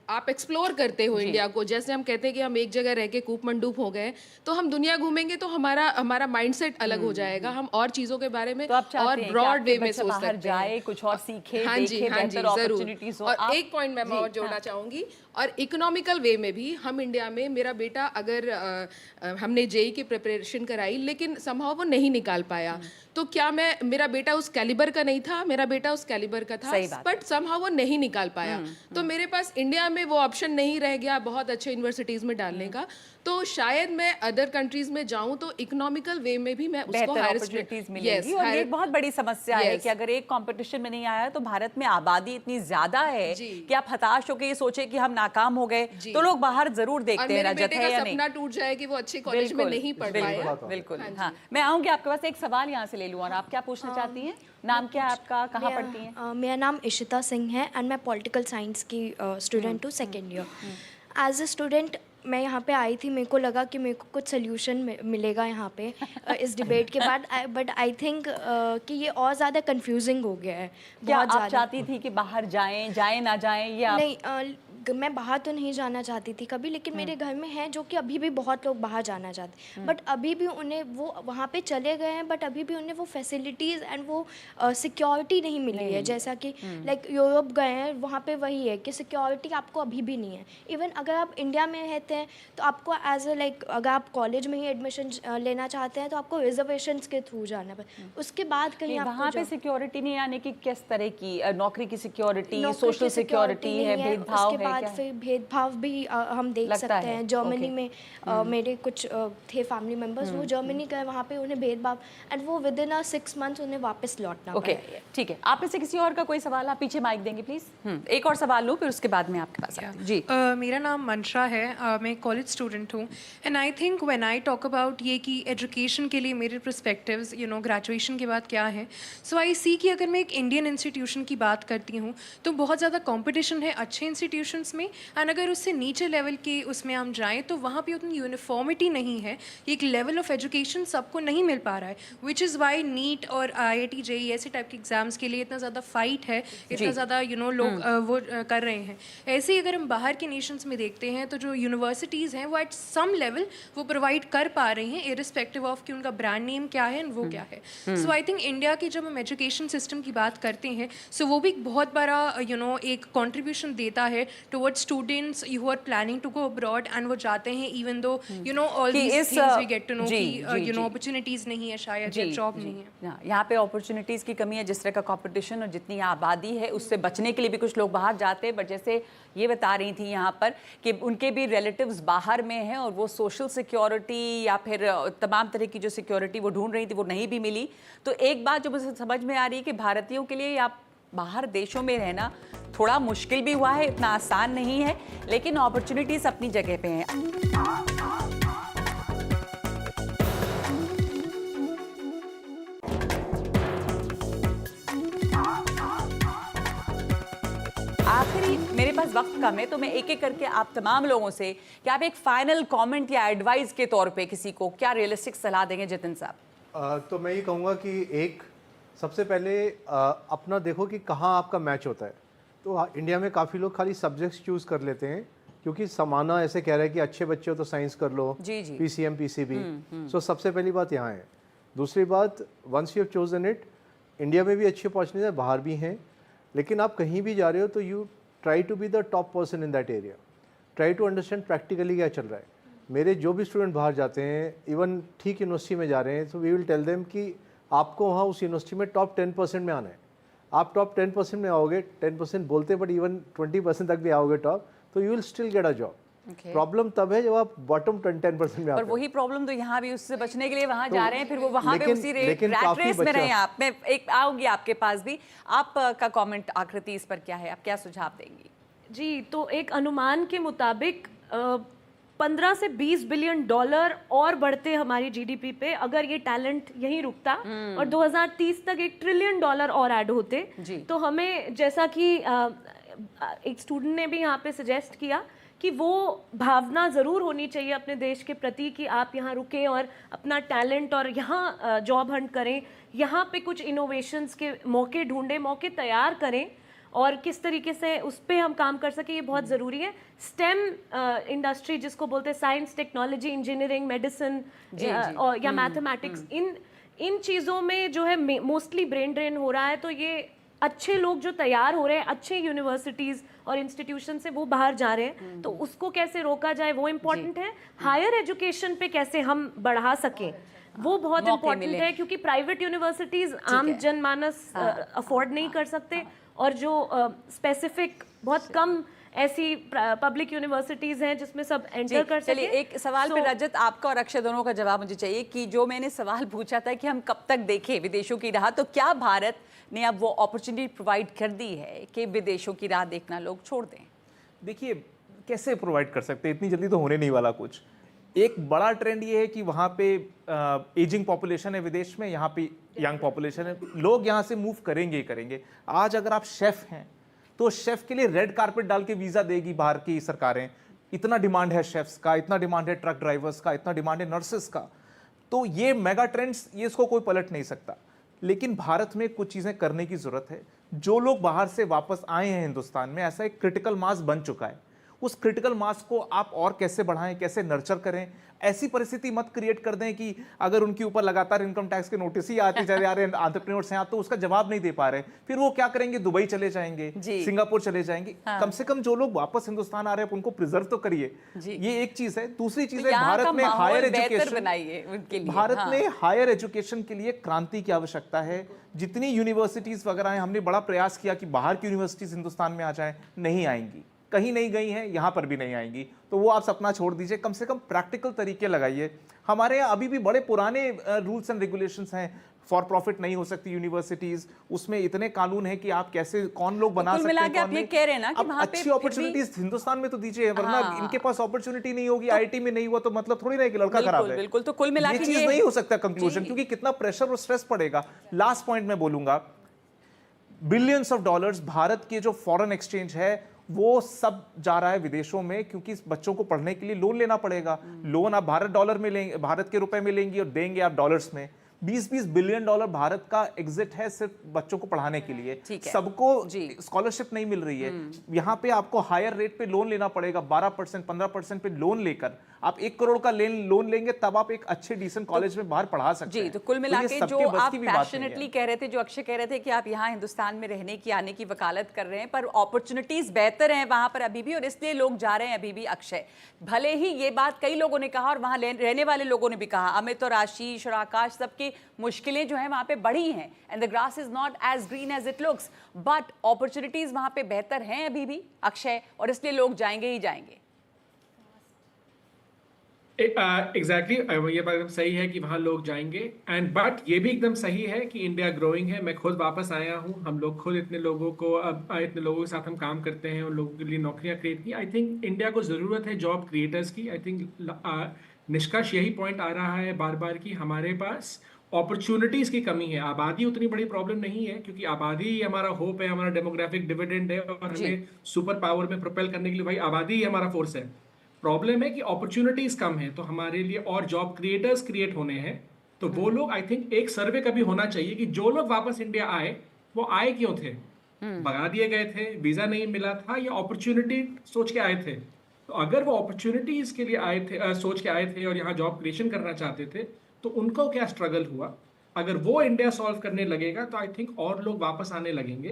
आप एक्सप्लोर करते हो इंडिया को। जैसे हम कहते हैं कि हम एक जगह रह के कूप मंडूप हो गए, तो हम दुनिया घूमेंगे तो हमारा माइंडसेट अलग हो जाएगा, हम और चीज़ों के बारे में और ब्रॉड वे में सोच सकते हैं, कुछ और सीखे, हाँ जी, जरूर। और एक पॉइंट मैं और जोड़ना चाहूँगी, और इकोनॉमिकल वे में भी हम इंडिया में, मेरा बेटा अगर हमने जेई की प्रिपरेशन कराई लेकिन समहाउ वो नहीं निकाल पाया, तो क्या मेरा बेटा उस कैलिबर का नहीं था? मेरा बेटा उस कैलिबर का था, बट समहाउ वो नहीं निकाल पाया। तो मेरे पास इंडिया में वो ऑप्शन नहीं रह गया बहुत अच्छे यूनिवर्सिटीज में डालने का, तो शायद मैं अदर कंट्रीज में जाऊं तो इकोनॉमिकल वे में भी मैं उसको हायर अपॉर्चुनिटीज मिलेगी। और एक बहुत बड़ी समस्या है कि अगर एक कंपटीशन में नहीं आया तो भारत में आबादी इतनी ज्यादा है कि आप हताश होकर ये सोचे कि हम नाकाम हो गए, तो लोग बाहर जरूर देखते हैं रजत है या नहीं। सपना टूट जाए कि वो अच्छे कॉलेज में नहीं पढ़ पाया। बिल्कुल, हाँ। मैं आऊंगी आपके पास, एक सवाल यहाँ से ले लूँ। और आप क्या पूछना चाहती हैं? नाम क्या है आपका, कहाँ पढ़ती हैं? मेरा नाम इशिता सिंह है एंड मैं पॉलिटिकल साइंस की स्टूडेंट हूँ, second year. As a student मैं यहाँ पे आई थी, मेरे को लगा कि मेरे को कुछ सोल्यूशन मिलेगा यहाँ पे इस डिबेट के बाद, बट आई थिंक कि ये और ज़्यादा कंफ्यूजिंग हो गया है। क्या आप चाहती थी कि बाहर जाएं ना जाएं, या नहीं? मैं बाहर तो नहीं जाना चाहती थी कभी, लेकिन मेरे घर में हैं जो कि अभी भी बहुत लोग बाहर जाना चाहते हैं, बट अभी भी उन्हें वो वहाँ पे चले गए हैं, बट अभी भी उन्हें वो फैसिलिटीज़ एंड वो सिक्योरिटी नहीं मिली है। जैसा कि लाइक यूरोप गए हैं, वहाँ पे वही है कि सिक्योरिटी आपको अभी भी नहीं है। इवन अगर आप इंडिया में रहते हैं तो आपको एज ए लाइक अगर आप कॉलेज में ही एडमिशन लेना चाहते हैं तो आपको रिजर्वेशंस के थ्रू जाना पड़े, उसके बाद कहीं वहाँ पे सिक्योरिटी नहीं आने की किस तरह की? नौकरी की सिक्योरिटी, सोशल सिक्योरिटी है, भेदभाव है? फिर भेदभाव भी हम देख सकते हैं। जर्मनी में मेरे कुछ थे फैमिली मेंबर्स, वो जर्मनी गए, वहाँ पे उन्हें भेदभाव, एंड वो विद इन 6 मंथ्स उन्हें वापस लौटना पड़ा। ठीक है, आप में से किसी और का कोई सवाल? आप पीछे माइक देंगे प्लीज। एक और सवाल लो, फिर उसके बाद में आपके पास जी। मेरा नाम मंशा है, मैं कॉलेज स्टूडेंट हूँ, and I think when I talk about ये कि एजुकेशन के लिए मेरे पर्सपेक्टिव्स ग्रेजुएशन के बाद क्या है, सो आई सी कि अगर मैं एक इंडियन इंस्टीट्यूशन की बात करती हूँ तो बहुत ज़्यादा कॉम्पिटिशन है अच्छे इंस्टीट्यूशंस में, एंड अगर उससे नीचे लेवल के उसमें हम जाएँ तो वहाँ पे उतनी यूनिफॉर्मिटी नहीं है, एक लेवल ऑफ एजुकेशन सबको नहीं मिल पा रहा है, विच इज़ वाई नीट और IIT JEE ऐसे टाइप के एग्जाम्स के लिए इतना ज़्यादा फाइट है, इतना ज़्यादा लोग वो कर रहे हैं। ऐसे ही अगर हम बाहर के नेशंस में देखते हैं तो जो यूनिवर्सिटीज़ हैं वो एट सम लेवल वो प्रोवाइड कर पा रहे हैं, इरिस्पेक्टिव ऑफ कि उनका ब्रांड नेम क्या है एंड वो क्या है। सो आई थिंक इंडिया की जब हम एजुकेशन सिस्टम की बात करते हैं, सो वो भी बहुत बड़ा एक कॉन्ट्रीब्यूशन देता है towards students who are planning to go abroad, and वो जाते हैं even though all these things we get to know कि opportunities नहीं है, शायद या जॉब नहीं है। यहाँ पे अपॉर्चुनिटीज़ की कमी है, जिस तरह का कंपटीशन और जितनी आबादी है उससे बचने के लिए भी कुछ लोग बाहर जाते हैं, बट जैसे ये बता रही थी यहाँ पर कि उनके भी रिलेटिव्स बाहर में हैं और वो सोशल सिक्योरिटी या फिर तमाम तरह की जो सिक्योरिटी वो ढूंढ रही थी वो नहीं भी मिली। तो एक बात जो मुझे समझ में आ रही है कि भारतीयों के लिए या बाहर देशों में रहना थोड़ा मुश्किल भी हुआ है, इतना आसान नहीं है, लेकिन अपॉर्चुनिटीज अपनी जगह पे हैं। आखिरी मेरे पास पास वक्त कम है, तो मैं एक एक करके आप तमाम लोगों से कि आप एक फाइनल कमेंट या एडवाइस के तौर पे किसी को क्या रियलिस्टिक सलाह देंगे जितिन साहब? तो मैं ये कहूँगा कि एक सबसे पहले अपना देखो कि कहाँ आपका मैच होता है। तो इंडिया में काफ़ी लोग खाली सब्जेक्ट्स चूज़ कर लेते हैं क्योंकि समाना ऐसे कह रहा है कि अच्छे बच्चे हो तो साइंस कर लो, PCM PCB। सो सबसे पहली बात यहाँ है। दूसरी बात, once you have chosen it, India में भी अच्छी अपॉर्चुनिटी है, बाहर भी हैं, लेकिन आप कहीं भी जा रहे हो तो you try to be the top person in that area, try to understand practically क्या चल रहा है। मेरे जो भी स्टूडेंट बाहर जाते हैं, इवन ठीक यूनिवर्सिटी में जा रहे हैं, तो वी विल टेल देम कि आपको वहाँ उस यूनिवर्सिटी में टॉप 10% में आना है। आप टॉप 10% में आओगे, 10% बोलते हैं बट इवन 20% तक भी आओगे टॉप, तो you will still get a job. Problem तब है जब आप बॉटम 10% में आते हैं। और वही प्रॉब्लम तो यहाँ भी, उससे बचने के लिए वहाँ जा रहे हैं, फिर वो वहाँ पे उसी रैट रेस में रहे हैं। आप, मैं एक आऊंगी आपके पास भी, आपका कमेंट आकृति इस पर क्या है, आप क्या सुझाव देंगी? जी, तो एक अनुमान के मुताबिक 15 से 20 बिलियन डॉलर और बढ़ते हमारी जीडीपी पे अगर ये टैलेंट यहीं रुकता और 2030 तक $1 ट्रिलियन और ऐड होते। तो हमें, जैसा कि एक स्टूडेंट ने भी यहाँ पे सजेस्ट किया कि वो भावना ज़रूर होनी चाहिए अपने देश के प्रति कि आप यहाँ रुकें और अपना टैलेंट और यहाँ जॉब हंट करें, यहाँ पे कुछ इनोवेशंस के मौके ढूंढें, मौके तैयार करें और किस तरीके से उस पर हम काम कर सकें, ये बहुत ज़रूरी है। स्टेम इंडस्ट्री जिसको बोलते हैं, साइंस, टेक्नोलॉजी, इंजीनियरिंग, मेडिसिन या मैथमेटिक्स, इन चीज़ों में जो है मोस्टली ब्रेन ड्रेन हो रहा है। तो ये अच्छे लोग जो तैयार हो रहे हैं अच्छे यूनिवर्सिटीज़ और इंस्टीट्यूशन से, वो बाहर जा रहे हैं, तो उसको कैसे रोका जाए वो इम्पोर्टेंट है। हायर एजुकेशन पे कैसे हम बढ़ा सकें वो बहुत इम्पोर्टेंट है, क्योंकि प्राइवेट यूनिवर्सिटीज़ आम जनमानस अफोर्ड नहीं कर सकते, और जो स्पेसिफिक बहुत कम ऐसी पब्लिक यूनिवर्सिटीज़ हैं जिसमें सब एंटर कर सके। चलिए, एक सवाल पे रजत आपका और अक्षय दोनों का जवाब मुझे चाहिए कि जो मैंने सवाल पूछा था कि हम कब तक देखें विदेशों की राह, तो क्या भारत ने अब वो अपॉर्चुनिटी प्रोवाइड कर दी है कि विदेशों की राह देखना लोग छोड़ दें? देखिए, कैसे प्रोवाइड कर सकते हैं, इतनी जल्दी तो होने नहीं वाला कुछ। एक बड़ा ट्रेंड ये है कि वहाँ पे एजिंग पॉपुलेशन है विदेश में, यहाँ पे यंग पॉपुलेशन है, लोग यहाँ से मूव करेंगे ही करेंगे। आज अगर आप शेफ़ हैं तो शेफ़ के लिए रेड कारपेट डाल के वीज़ा देगी बाहर की सरकारें। इतना डिमांड है शेफ्स का, इतना डिमांड है ट्रक ड्राइवर्स का, इतना डिमांड है नर्सेस का। तो ये मेगा ट्रेंड्स, ये इसको कोई पलट नहीं सकता। लेकिन भारत में कुछ चीज़ें करने की ज़रूरत है। जो लोग बाहर से वापस आए हैं हिंदुस्तान में, ऐसा एक क्रिटिकल मास बन चुका है। उस क्रिटिकल मास को आप और कैसे बढ़ाएं, कैसे नर्चर करें। ऐसी परिस्थिति मत क्रिएट कर दें कि अगर उनके ऊपर लगातार इनकम टैक्स के नोटिस ही आते चले आ रहे हैं, एंटरप्रेन्योर्स हैं, तो उसका जवाब नहीं दे पा रहे, फिर वो क्या करेंगे? दुबई चले जाएंगे, सिंगापुर चले जाएंगे। कम से कम जो लोग वापस हिंदुस्तान आ रहे हैं उनको प्रिजर्व तो करिए। ये एक चीज है। दूसरी चीज है, भारत में हायर एजुकेशन, भारत में हायर एजुकेशन के लिए क्रांति की आवश्यकता है। जितनी यूनिवर्सिटीज वगैरह हैं, हमने बड़ा प्रयास किया कि बाहर की यूनिवर्सिटीज हिंदुस्तान में आ जाएं, नहीं आएंगी, कहीं नहीं गई हैं, यहाँ पर भी नहीं आएंगी। तो वो आप सपना छोड़ दीजिए, कम से कम प्रैक्टिकल तरीके लगाइए। हमारे यहाँ अभी भी बड़े पुराने रूल्स एंड रेगुलेशंस हैं। फॉर प्रॉफिट नहीं हो सकती यूनिवर्सिटीज, उसमें इतने कानून हैं कि आप कैसे, कौन लोग बना सकते हैं, आप ये कह रहे हैं ना कि वहाँ पे अच्छी अपॉर्चुनिटीज हिंदुस्तान में तो दीजिए, वरना इनके पास अपॉर्चुनिटी नहीं होगी, आईटी में नहीं हुआ तो मतलब थोड़ी ना कि लड़का खराब है। बिल्कुल, तो कुल मिला के ये चीज नहीं हो सकता कंक्लूजन, क्योंकि कितना प्रेशर और स्ट्रेस पड़ेगा। लास्ट पॉइंट मैं बोलूंगा, बिलियंस ऑफ डॉलर्स भारत के जो फॉरेन एक्सचेंज है वो सब जा रहा है विदेशों में, क्योंकि इस बच्चों को पढ़ने के लिए लोन लेना पड़ेगा। लोन आप भारत डॉलर में लेंगे, भारत के रुपए में लेंगी और देंगे आप डॉलर्स में। 20-20 बिलियन डॉलर भारत का एग्जिट है सिर्फ बच्चों को पढ़ाने के लिए। सबको स्कॉलरशिप नहीं मिल रही है। यहाँ पे आपको हायर रेट पे लोन लेना पड़ेगा, 12% 15% पे लोन लेकर आप 1 करोड़ का लोन लेंगे, तब आप एक अच्छे डिसेंट कॉलेज में बाहर पढ़ा सकते हैं। तो कुल मिला के जो आप पैशनेटली कह रहे थे, जो अक्षय कह रहे थे कि आप यहाँ हिंदुस्तान में रहने की, आने की वकालत कर रहे हैं, पर अपॉर्चुनिटीज बेहतर हैं वहां पर अभी भी, और इसलिए लोग जा रहे हैं अभी भी। अक्षय, भले ही ये बात कई लोगों ने कहा और वहां रहने वाले लोगों ने भी कहा, अमित और आशीष और आकाश, सबकी मुश्किलें जो है वहां पे बढ़ी हैं, and the grass is not as green as it looks, but opportunities वहां पे बेहतर हैं अभी भी अक्षय, और इसलिए लोग जाएंगे ही जाएंगे। एग्जैक्टली ये बात एकदम सही है कि वहाँ लोग जाएंगे, एंड बट ये भी एकदम सही है कि इंडिया ग्रोइंग है। मैं खुद वापस आया हूँ, हम लोग खुद इतने लोगों के साथ हम काम करते हैं, उन लोगों के लिए नौकरियाँ क्रिएट की। आई थिंक इंडिया को ज़रूरत है जॉब क्रिएटर्स की। आई थिंक निष्कर्ष यही पॉइंट आ रहा है बार बार कि हमारे पास अपॉर्चुनिटीज की कमी है। आबादी उतनी बड़ी प्रॉब्लम नहीं है, क्योंकि आबादी ही हमारा होप है, हमारा डेमोग्राफिक डिविडेंड है, और हमें सुपर पावर में प्रोपेल करने के लिए भाई आबादी ही हमारा फोर्स है। प्रॉब्लम है कि अपॉर्चुनिटीज कम है, तो हमारे लिए और जॉब क्रिएटर्स क्रिएट होने हैं। तो वो लोग, आई थिंक एक सर्वे कभी होना चाहिए कि जो लोग वापस इंडिया आए वो आए क्यों थे, भगा दिए गए थे, वीजा नहीं मिला था, या अपॉर्चुनिटी सोच के आए थे। तो अगर वो अपॉर्चुनिटीज के लिए आए थे, सोच के आए थे और यहाँ जॉब क्रिएशन करना चाहते थे, तो उनको क्या स्ट्रगल हुआ, अगर वो इंडिया सॉल्व करने लगेगा तो आई थिंक और लोग वापस आने लगेंगे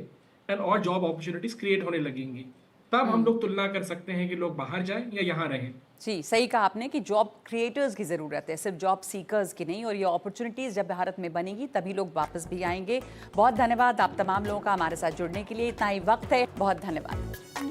एंड और जॉब अपॉर्चुनिटीज क्रिएट होने लगेंगी। तब हम लोग तुलना कर सकते हैं कि लोग बाहर जाएं या यहाँ रहें। जी, सही कहा आपने कि जॉब क्रिएटर्स की ज़रूरत है, सिर्फ जॉब सीकर्स की नहीं। और ये अपॉर्चुनिटीज़ जब भारत में बनेगी तभी लोग वापस भी आएंगे। बहुत धन्यवाद आप तमाम लोगों का हमारे साथ जुड़ने के लिए। इतना ही वक्त है, बहुत धन्यवाद।